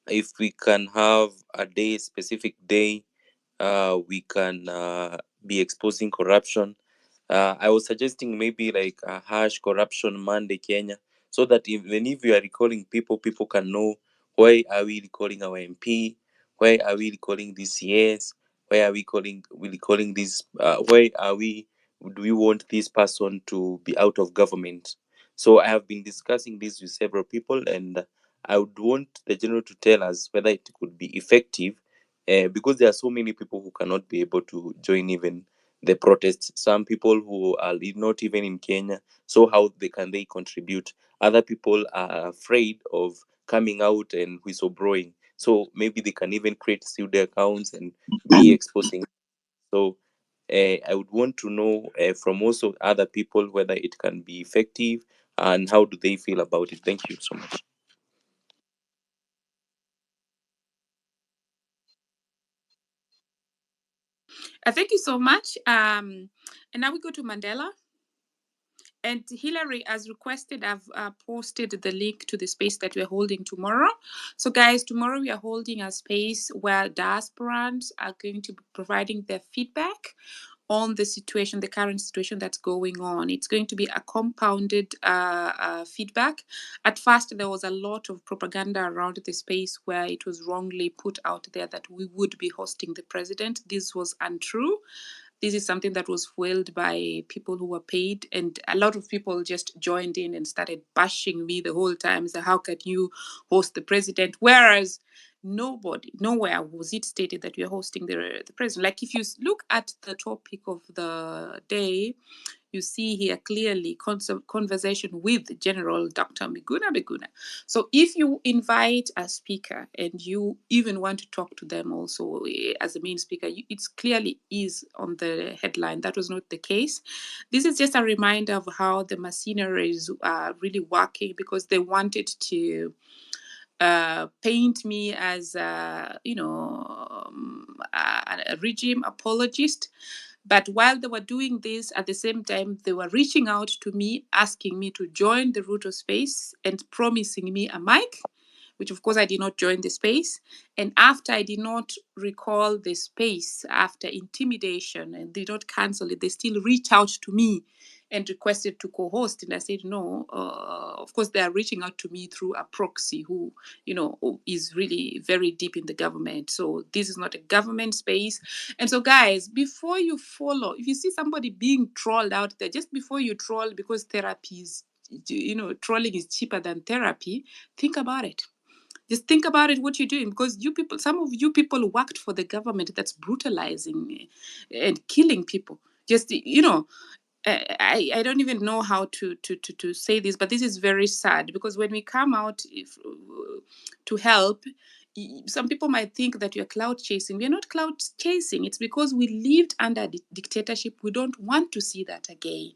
if we can have a specific day we can be exposing corruption. I was suggesting maybe like a hash corruption Monday Kenya, so that even if we are recalling people, people can know why are we recalling our MP, why are we recalling this CS, why are we recalling this, why are we, do we want this person to be out of government? So I have been discussing this with several people, and I would want the general to tell us whether it could be effective, because there are so many people who cannot be able to join even the protests. Some people who are not even in Kenya, so how can they contribute? Other people are afraid of coming out and whistleblowing, so maybe they can even create pseudo accounts and be exposing. So I would want to know from also other people whether it can be effective and how do they feel about it. Thank you so much. Thank you so much. And now we go to Mandela. And Hillary, as requested, I've posted the link to the space that we're holding tomorrow. So, guys, tomorrow we are holding a space where diasporans are going to be providing their feedback on the situation, the current situation that's going on. It's going to be a compounded feedback. At first, there was a lot of propaganda around the space where it was wrongly put out there that we would be hosting the president. This was untrue. This is something that was fueled by people who were paid, and a lot of people just joined in and started bashing me the whole time. So how can you host the president? Whereas nowhere was it stated that we are hosting the president. Like if you look at the topic of the day, you see here clearly conversation with General Dr. Miguna. So if you invite a speaker and you even want to talk to them also as a main speaker, it's clearly is on the headline. That was not the case. This is just a reminder of how the mercenaries are really working, because they wanted to paint me as a regime apologist. But while they were doing this, at the same time, they were reaching out to me, asking me to join the Ruto space and promising me a mic, which of course I did not join the space. And after I did not recall the space, after intimidation, and did not cancel it, they still reach out to me and requested to co-host, and I said no. Of course, they are reaching out to me through a proxy who, who is really very deep in the government. So this is not a government space. And so, guys, before you follow, if you see somebody being trolled out there, just before you troll because therapy is, trolling is cheaper than therapy, think about it. Just think about it, what you're doing, because you people, some of you people worked for the government that's brutalizing and killing people. Just, I don't even know how to say this, but this is very sad because when we come out to help, some people might think that you're cloud chasing. We're not cloud chasing. It's because we lived under dictatorship. We don't want to see that again,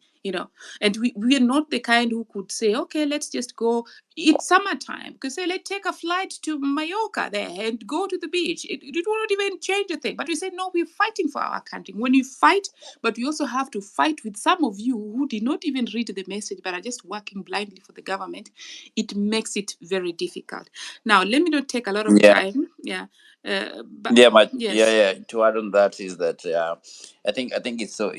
and we're not the kind who could say, okay, let's just go. It's summertime. Because say, let's take a flight to Mallorca there and go to the beach. It won't even change a thing. But we say, no, we're fighting for our country. When you fight, but we also have to fight with some of you who did not even read the message but are just working blindly for the government. It makes it very difficult. Now, let me not take a lot of Yeah. time. Yeah. But Yeah, yes. To add on that is that I think it's so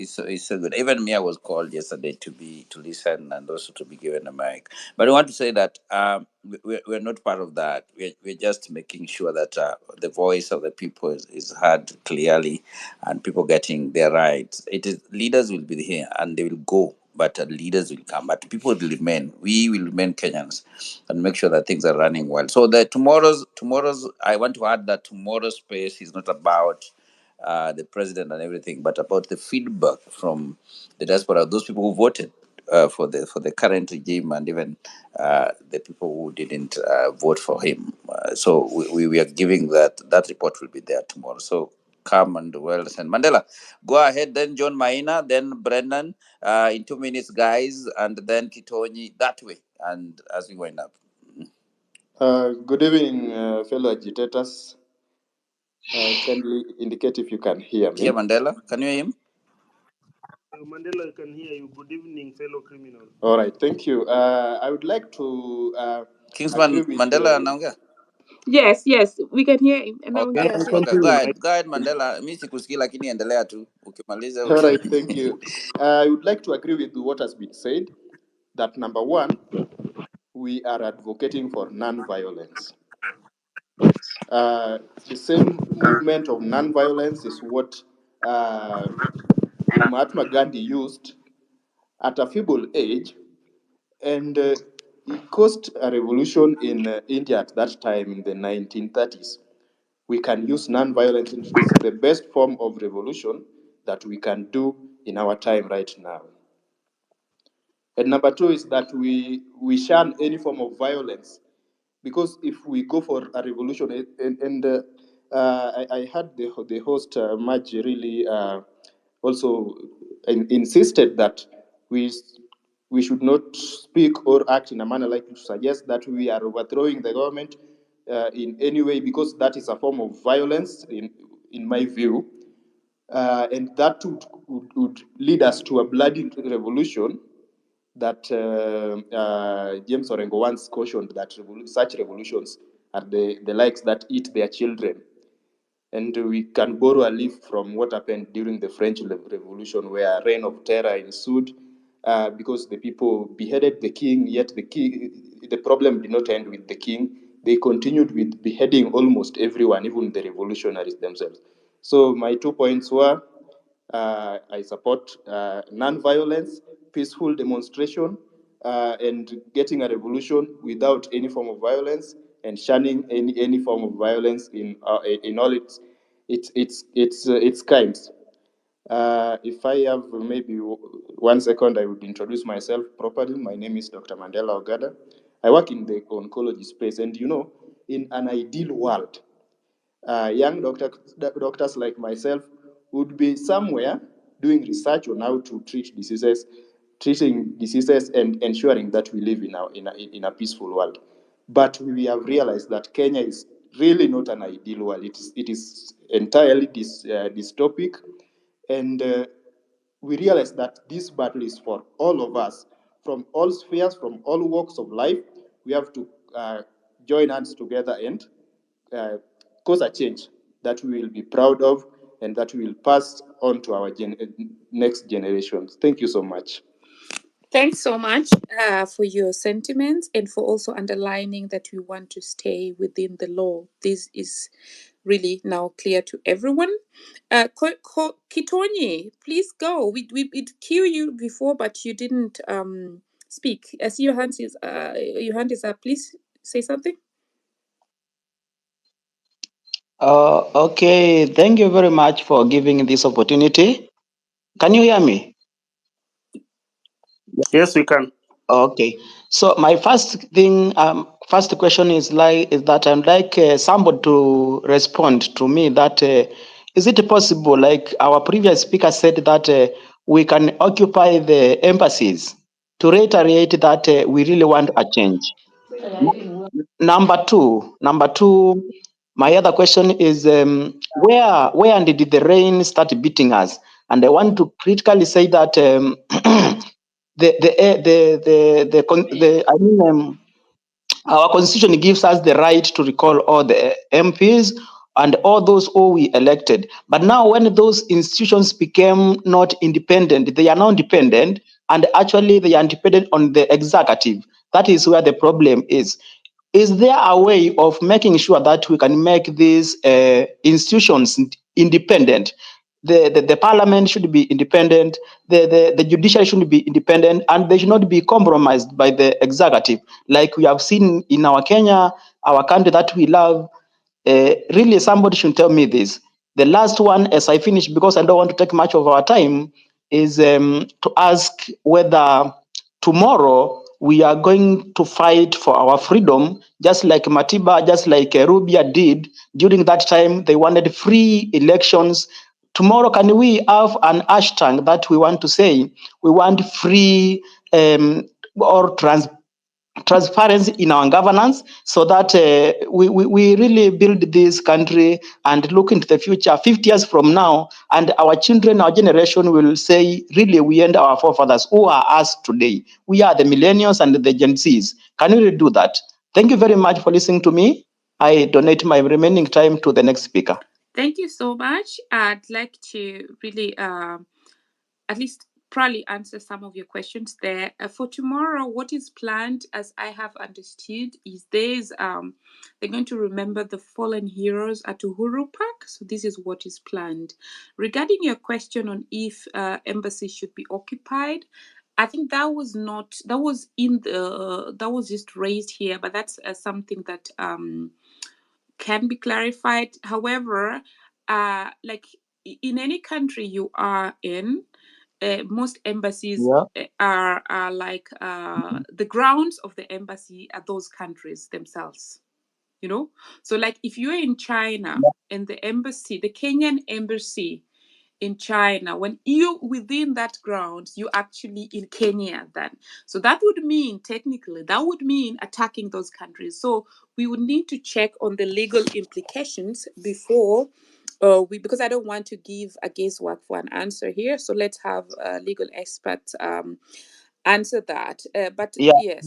good. Even me, I was called yesterday to listen and also to be given a mic. But I want to say that we're not part of that. We're just making sure that the voice of the people is heard clearly, and people getting their rights. It is leaders will be here and they will go, but leaders will come. But people will remain. We will remain Kenyans and make sure that things are running well. So the tomorrow's I want to add that tomorrow's space is not about the president and everything, but about the feedback from the diaspora, those people who voted for the current regime, and even the people who didn't vote for him. So we are giving that report will be there tomorrow. So come and well listen. Mandela, go ahead. Then John Maina, then Brennan, in 2 minutes, guys, and then Kitonyi that way. And as we wind up. Good evening, fellow agitators. Can you indicate if you can hear Yeah, me? Mandela, can you hear him? Mandela can hear you. Good evening, fellow criminals. All right, thank you. I would like to agree Kingsman with Mandela anaongea? Yes, yes, we can hear him. And Okay, yes, yes. okay, go ahead Mandela. Mi sikusikii lakini endelea tu. Ukimaliza All right, thank you. I would like to agree with what has been said. That number one, we are advocating for non-violence. The same movement of non-violence is what Mahatma Gandhi used at a feeble age, and it caused a revolution in India at that time in the 1930s. We can use non-violence. It is the best form of revolution that we can do in our time right now. And number two is that we shun any form of violence, because if we go for a revolution, I heard the host Madge really also insisted that we we should not speak or act in a manner like to suggest that we are overthrowing the government in any way, because that is a form of violence in my view, and that would lead us to a bloody revolution that James Orengo once cautioned that such revolutions are the likes that eat their children. And we can borrow a leaf from what happened during the French Revolution, where a reign of terror ensued because the people beheaded the king, yet the problem did not end with the king. They continued with beheading almost everyone, even the revolutionaries themselves. So my 2 points were I support non-violence, peaceful demonstration, and getting a revolution without any form of violence, and shunning any form of violence in all its kinds. If I have maybe 1 second, I would introduce myself properly. My name is Dr. Mandela Ogada. I work in the oncology space, and in an ideal world, young doctors like myself would be somewhere doing research on how to treating diseases and ensuring that we live in a peaceful world. But we have realized that Kenya is really not an ideal world. It is entirely dystopic, and we realize that this battle is for all of us, from all spheres, from all walks of life. We have to join hands together and uh, cause a change that we will be proud of and that we will pass on to our next generations. Thank you so much. Thanks so much for your sentiments and for also underlining that we want to stay within the law. This is really now clear to everyone. Kitonyi, please go. We cue you before, but you didn't speak. I see your hand is up. Please say something. Okay, thank you very much for giving this opportunity. Can you hear me? Yes, we can. Okay, so my first question is that I'd like somebody to respond to me that is it possible, like our previous speaker said, that we can occupy the embassies to reiterate that we really want a change. Number two, my other question is where did the rain start beating us? And I want to critically say that our constitution gives us the right to recall all the MPs and all those who we elected. But now, when those institutions became not independent, they are now dependent, and actually they are dependent on the executive. That is where the problem is. Is there a way of making sure that we can make these institutions independent? The parliament should be independent, the judiciary should be independent, and they should not be compromised by the executive. Like we have seen in our Kenya, our country that we love, really somebody should tell me this. The last one, as I finish, because I don't want to take much of our time, is to ask whether tomorrow we are going to fight for our freedom, just like Matiba, just like Rubia did. During that time, they wanted free elections. Tomorrow, can we have an hashtag that we want to say we want free or transparency in our governance, so that we really build this country and look into the future 50 years from now, and our children, our generation will say, really, we and our forefathers who are us today. We are the millennials and the Gen Zs. Can we really do that? Thank you very much for listening to me. I donate my remaining time to the next speaker. Thank you so much. I'd like to really at least probably answer some of your questions there. For tomorrow, what is planned, as I have understood, is they're going to remember the fallen heroes at Uhuru Park. So this is what is planned. Regarding your question on if embassies should be occupied, I think that was just raised here, but that's something that can be clarified. However, like in any country you are in, most embassies Yeah. are like the grounds of the embassy are those countries themselves. So like if you're in China and the Kenyan embassy in China, when you within that grounds, you actually in Kenya then. So that would mean technically attacking those countries. So we would need to check on the legal implications before because I don't want to give a guesswork for an answer here. So let's have legal experts answer that. But Yeah. yes.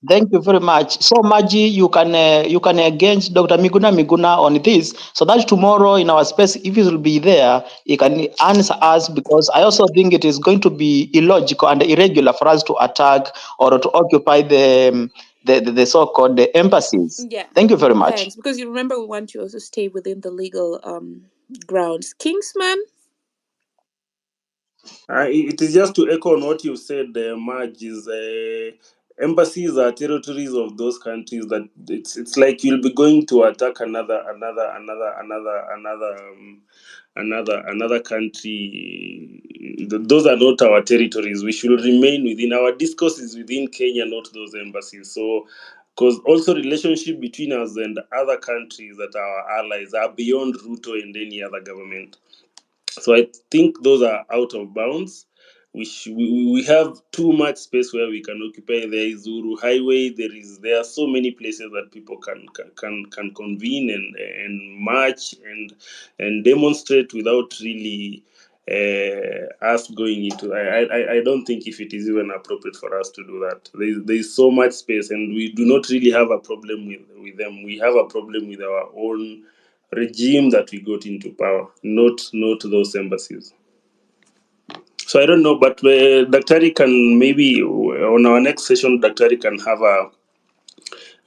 Thank you very much. So, Maji, you can engage Dr. Miguna on this, so that tomorrow in our space, if he will be there, he can answer us, because I also think it is going to be illogical and irregular for us to attack or to occupy the so-called the embassies. Yeah. Thank you very much. Thanks. Because you remember we want to also stay within the legal grounds. Kingsman. It is just to echo on what you said, Marge, is embassies are territories of those countries that it's like you'll be going to attack another country. Those are not our territories. We should remain within our discourse is within Kenya, not those embassies. So because also relationship between us and other countries that are our allies are beyond Ruto and any other government. So I think those are out of bounds. We have too much space where we can occupy. There is Uru Highway. There are so many places that people can convene and march and demonstrate without really us going into. I don't think if it is even appropriate for us to do that. There is so much space, and we do not really have a problem with them. We have a problem with our own regime that we got into power, not those embassies. So I don't know, but Daktari can maybe on our next session, Daktari can have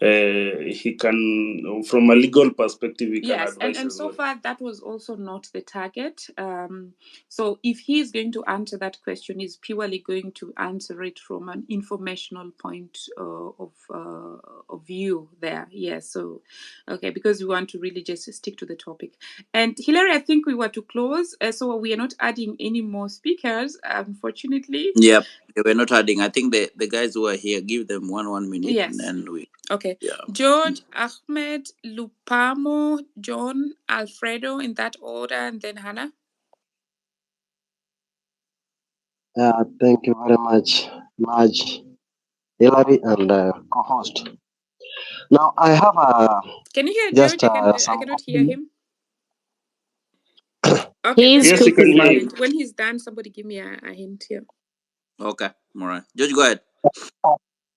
he can, from a legal perspective, he can Yes, advise and as so well. far that was also not the target. So if he is going to answer that question, he's purely going to answer it from an informational point of view there. Yes, so okay, because we want to really just stick to the topic. And Hilary, I think we were to close, so we are not adding any more speakers, unfortunately. Yep, we're not adding. I think the guys who are here, give them one minute, and Yes. then we. Okay. Yeah. George, Ahmed, Lupamo, John, Alfredo, in that order, and then Hannah. Thank you very much, Maj, Hilary, and co-host. Now I have Can you hear just George? I some. cannot hear him. Okay, He's then Yes, you keep can it hear speaking. him. silent. When he's done, somebody give me a hint here. Okay, all right. George, go ahead.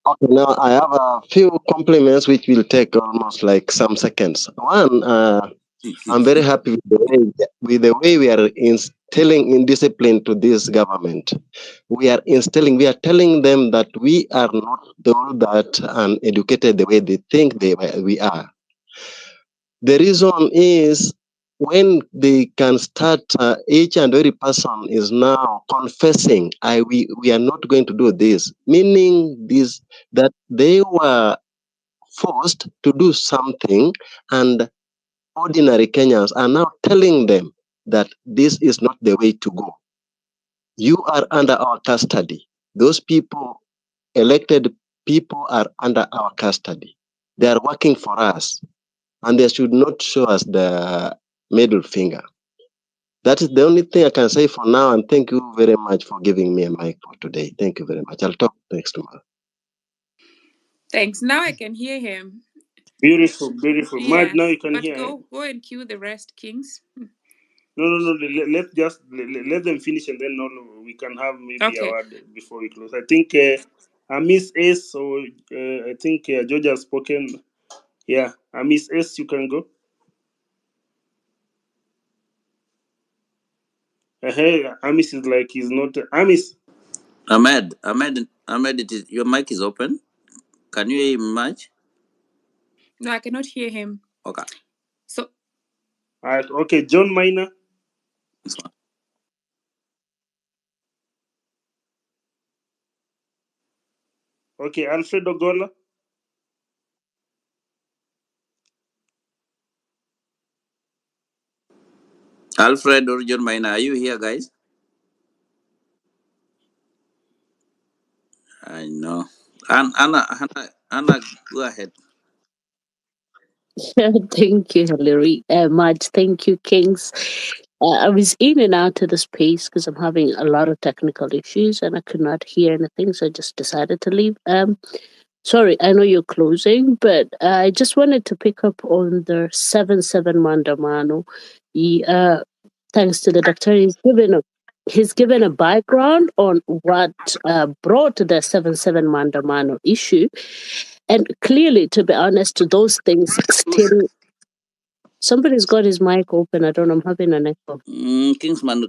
Okay, now I have a few compliments which will take almost like some seconds. One, I'm very happy with the way we are instilling indiscipline to this government. We are telling them that we are not all that uneducated the way they think we are. The reason is when they can start, each and every person is now confessing, we are not going to do this, meaning this that they were forced to do something, and ordinary Kenyans are now telling them that this is not the way to go. You are under our custody. Those people, elected people, are under our custody. They are working for us, and they should not show us the middle finger. That is the only thing I can say for now, and thank you very much for giving me a mic for today. Thank you very much. I'll talk next tomorrow. Thanks. Now I can hear him. Beautiful, beautiful. Mad, now Yes, you can but hear. go and cue the rest, Kings. No. Let them finish, and then we can have maybe a Okay. word before we close. I think Miss S. So I think George has spoken. Yeah, Miss S. You can go. Hey, Amis is like he's not. Amis. Ahmed, your mic is open. Can you hear him much? No, I cannot hear him. Okay. So. Okay, John Minor. This one. Okay, Alfredo Gola. Alfred or John Maina, are you here, guys? I know. Anna, go ahead. Thank you, Hilary. Much. Thank you, Kings. I was in and out of the space because I'm having a lot of technical issues and I could not hear anything, so I just decided to leave. Sorry, I know you're closing, but I just wanted to pick up on the 7-7 Mandamano. Thanks to the doctor, he's given a background on what brought the 7-7 Mandamano issue. And clearly, to be honest, those things still. Somebody's got his mic open. I don't know. I'm having an echo. Kingsman.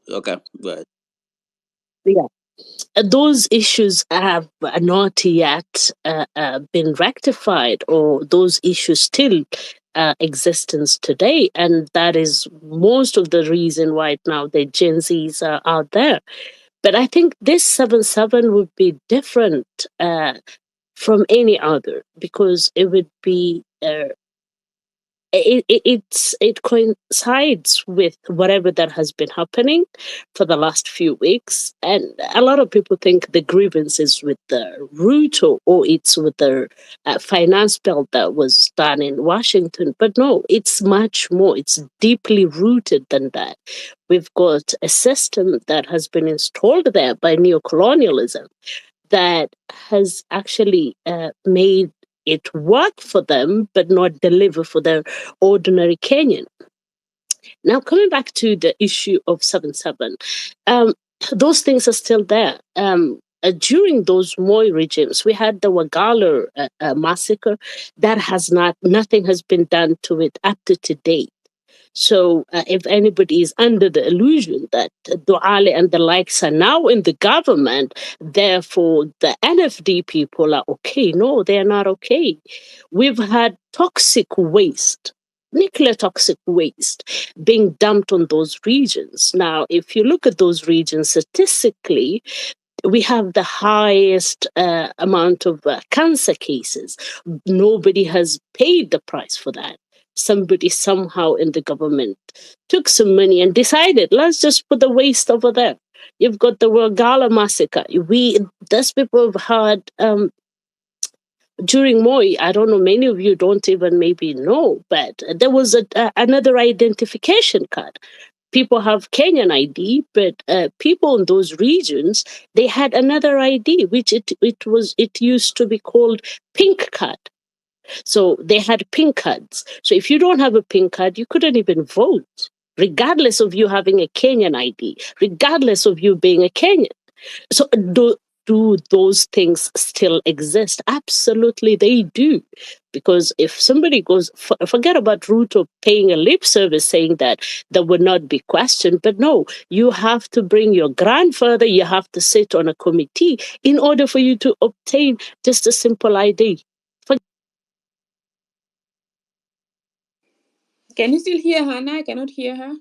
Okay, go ahead. Yeah. Those issues have not yet been rectified, or those issues still existence today, and that is most of the reason right now the Gen Zs are out there. But I think this 7-7 would be different from any other because it would be it coincides with whatever that has been happening for the last few weeks, and a lot of people think the grievance is with the Ruto or it's with the finance bill that was done in Washington, but no, it's much more. It's deeply rooted than that. We've got a system that has been installed there by neocolonialism that has actually made it work for them, but not deliver for the ordinary Kenyan. Now, coming back to the issue of 7-7, those things are still there. During those Moi regimes, we had the Wagala massacre. Nothing has been done to it up to today. So if anybody is under the illusion that Duale and the likes are now in the government, therefore the NFD people are okay. No, they're not okay. We've had toxic waste, nuclear toxic waste being dumped on those regions. Now, if you look at those regions statistically, we have the highest amount of cancer cases. Nobody has paid the price for that. Somebody somehow in the government took some money and decided, let's just put the waste over there. You've got the Wagala massacre. Those people have had during Moi. I don't know, many of you don't even maybe know, but there was another identification card. People have Kenyan ID, but people in those regions, they had another ID, which it used to be called pink card. So they had pink cards. So if you don't have a pink card, you couldn't even vote, regardless of you having a Kenyan ID, regardless of you being a Kenyan. So do those things still exist? Absolutely, they do. Because if somebody goes, forget about Ruto paying a lip service saying that would not be questioned, but no, you have to bring your grandfather, you have to sit on a committee in order for you to obtain just a simple ID. Can you still hear Hannah? I cannot hear her.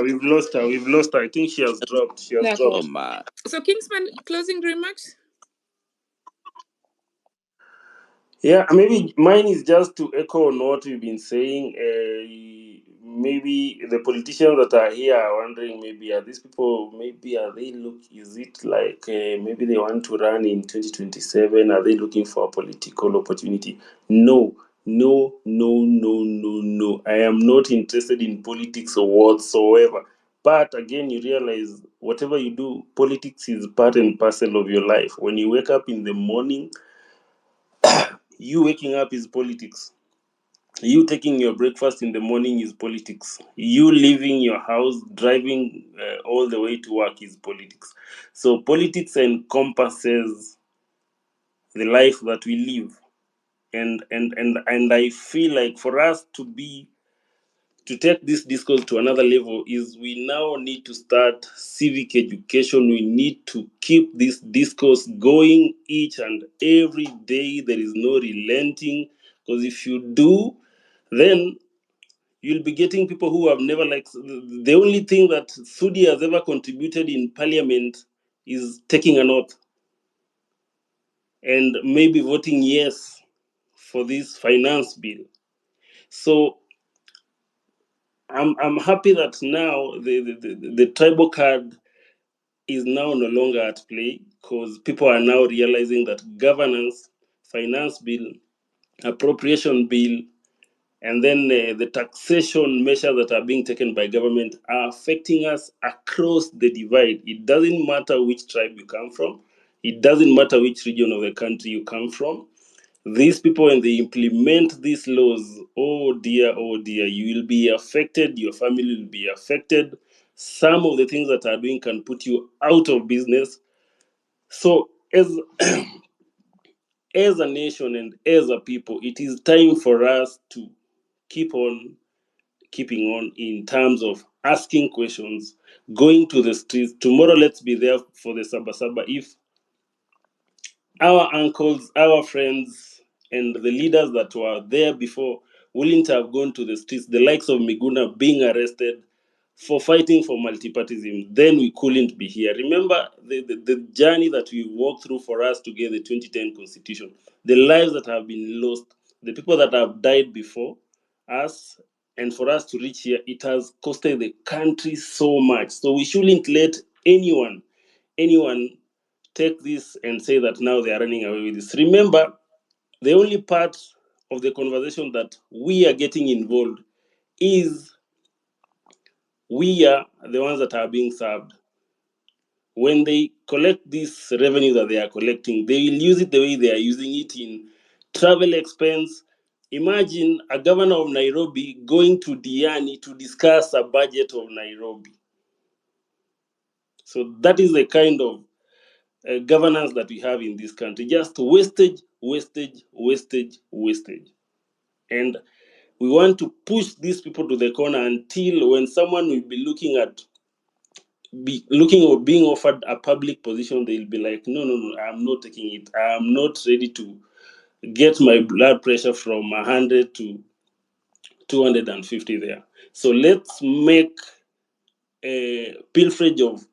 We've lost her. We've lost her. I think she has dropped. She has Okay. Oh dropped. my. So, Kingsman, closing remarks? Yeah, maybe mine is just to echo on what we've been saying. Maybe the politicians that are here are wondering, maybe are these people, maybe are they is it like maybe they want to run in 2027? Are they looking for a political opportunity? No, no, no, no, no, no. I am not interested in politics whatsoever. But again, you realize whatever you do, politics is part and parcel of your life. When you wake up in the morning, you waking up is politics. You taking your breakfast in the morning is politics. You leaving your house, driving all the way to work is politics. So politics encompasses the life that we live. And I feel like for us to take this discourse to another level is we now need to start civic education. We need to keep this discourse going each and every day. There is no relenting, because if you do, then you'll be getting people who have never, like, the only thing that Sudi has ever contributed in parliament is taking an oath and maybe voting yes for this finance bill. So I'm happy that now the tribal card is now no longer at play, because people are now realizing that governance, finance bill, appropriation bill, and then the taxation measures that are being taken by government are affecting us across the divide. It doesn't matter which tribe you come from. It doesn't matter which region of the country you come from. These people, when they implement these laws, oh dear, you will be affected, your family will be affected. Some of the things that are doing can put you out of business. So as a nation and as a people, it is time for us to keep on keeping on in terms of asking questions, going to the streets. Tomorrow, let's be there for the Saba Saba. If our uncles, our friends, and the leaders that were there before wouldn't have gone to the streets, the likes of Miguna being arrested for fighting for multipartyism, then we couldn't be here. Remember the journey that we walked through for us to get the 2010 constitution, the lives that have been lost, the people that have died before us, and for us to reach here, it has costed the country so much. So we shouldn't let anyone take this and say that now they are running away with this. Remember, the only part of the conversation that we are getting involved is we are the ones that are being served. When they collect this revenue that they are collecting, they will use it the way they are using it in travel expense. Imagine a governor of Nairobi going to Diani to discuss a budget of Nairobi. So that is the kind of governance that we have in this country. Just wastage, wastage, wastage, wastage. And We want to push these people to the corner until when someone will be looking or being offered a public position, they'll be like, no, no, no, I'm not taking it. I'm not ready to get my blood pressure from 100 to 250 there. So let's make a pilferage of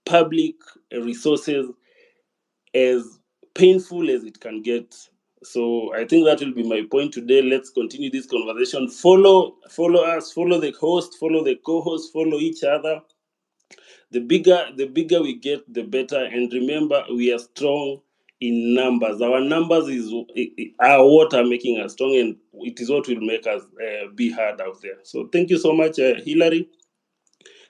public resources as painful as it can get. So I think that will be my point today. Let's continue this conversation. Follow us, follow the host, follow the co-host, follow each other. The bigger we get, the better. And remember, we are strong in numbers. Our numbers are what are making us strong, and it is what will make us be heard out there. So thank you so much, Hillary.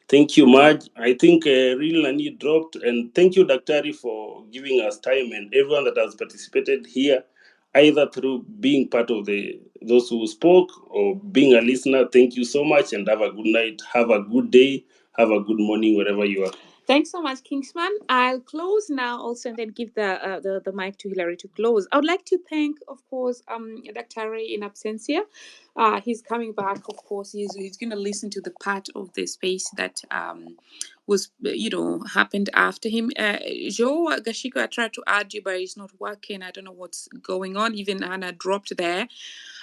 Thank you, Marge. I think Real Nani dropped, and thank you, Daktari, for giving us time, and everyone that has participated here, either through being part of those who spoke or being a listener. Thank you so much, and have a good night. Have a good day. Have a good morning wherever you are. Thanks so much, Kingsman. I'll close now also and then give the mic to Hilary to close. I would like to thank, of course, Dr. Ray in absentia. He's coming back, of course. He's going to listen to the part of the space that was, happened after him. Joe Gashiko, I tried to add you, but it's not working. I don't know what's going on. Even Hannah dropped there.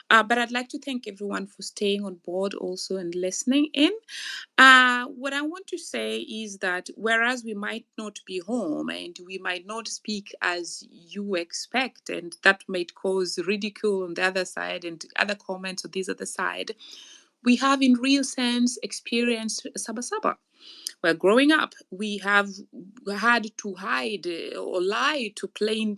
But I'd like to thank everyone for staying on board also and listening in. What I want to say is that whereas we might not be home and we might not speak as you expect, and that might cause ridicule on the other side and other comments on this other side, we have in real sense experienced Saba Saba. Well, growing up, we have had to hide or lie to plain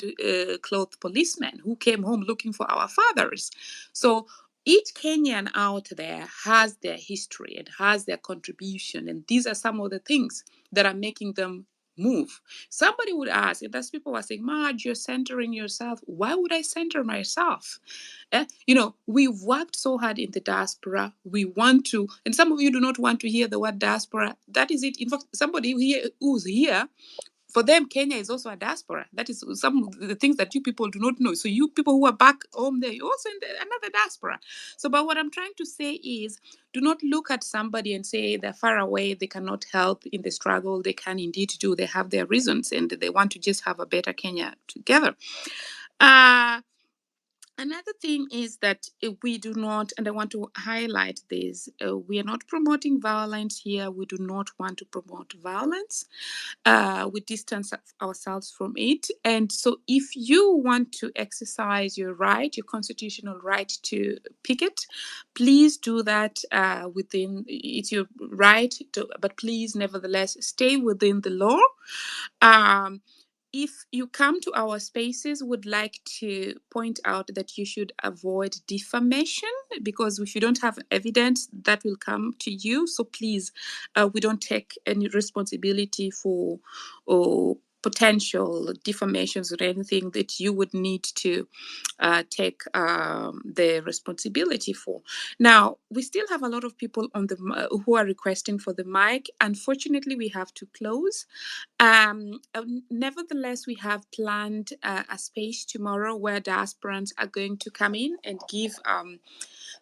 clothed policemen who came home looking for our fathers. So each Kenyan out there has their history and has their contribution, and these are some of the things that are making them move. Somebody would ask, and as people were saying, Marge, you're centering yourself. Why would I center myself? We've worked so hard in the diaspora. We want to, and some of you do not want to hear the word diaspora. That is it. In fact, somebody who's here, for them, Kenya is also a diaspora. That is some of the things that you people do not know. So you people who are back home there, you're also in another diaspora. So, but what I'm trying to say is, do not look at somebody and say they're far away, they cannot help in the struggle. They can indeed do. They have their reasons, and they want to just have a better Kenya together. Another thing is that we do not, and I want to highlight this, we are not promoting violence here. We do not want to promote violence. We distance ourselves from it. And so if you want to exercise your right, your constitutional right to picket, please do that it's your right, but please nevertheless stay within the law. If you come to our spaces, would like to point out that you should avoid defamation, because if you don't have evidence, that will come to you. So please, we don't take any responsibility for potential defamations or anything that you would need to take the responsibility for. Now, we still have a lot of people on who are requesting for the mic. Unfortunately, we have to close. Nevertheless, we have planned a space tomorrow where diasporans are going to come in and give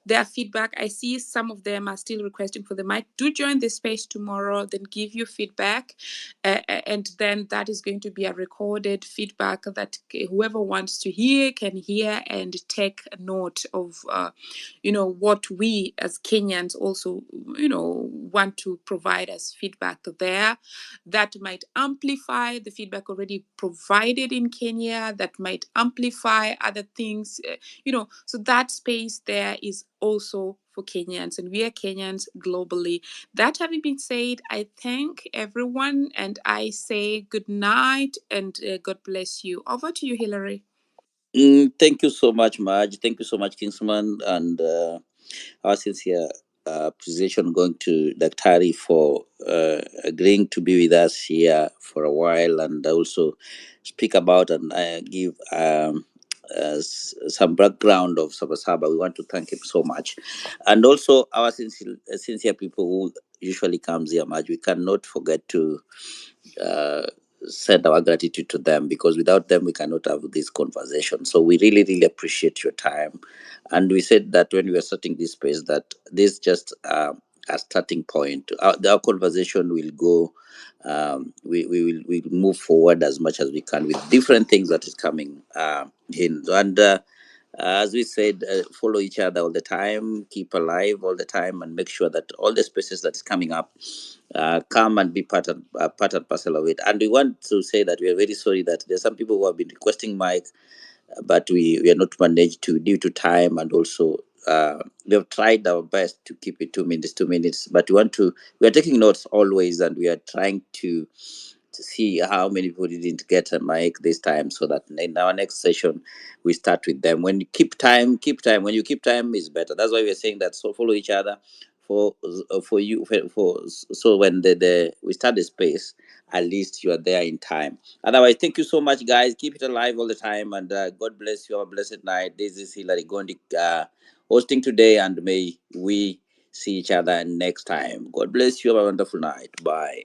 their feedback. I see some of them are still requesting for the mic. Do join the space tomorrow, then give your feedback. And then that is going to be a recorded feedback that whoever wants to hear can hear and take note of, what we as Kenyans also, want to provide as feedback there. That might amplify the feedback already provided in Kenya, that might amplify other things, so that space there is also for Kenyans, and we are Kenyans globally. That having been said, I thank everyone and I say good night and God bless you. Over to you, Hilary. Thank you so much, Marge. Thank you so much, Kingsman, and our sincere appreciation going to Daktari for agreeing to be with us here for a while and also speak about and give some background of Saba Saba. We want to thank him so much. And also our sincere people who usually comes here, Marge. We cannot forget to send our gratitude to them, because without them we cannot have this conversation. So we really, really appreciate your time. And we said that when we were starting this space, that this just a starting point. Our conversation will go. We will move forward as much as we can with different things that is coming in. And as we said, follow each other all the time, keep alive all the time, and make sure that all the spaces that is coming up come and be part and parcel of it. And we want to say that we are very sorry that there are some people who have been requesting mic, but we are not managed to, due to time, and also we have tried our best to keep it 2 minutes, but we are taking notes always, and we are trying to see how many people didn't get a mic this time, so that in our next session we start with them. When you keep time. When you keep time is better. That's why we're saying that. So follow each other for you for so when we start the space, at least you are there in time. Otherwise, thank you so much, guys. Keep it alive all the time, and God bless you. Have a blessed night. This is Hilary Gondi hosting today, and may we see each other next time. God bless you. Have a wonderful night. Bye.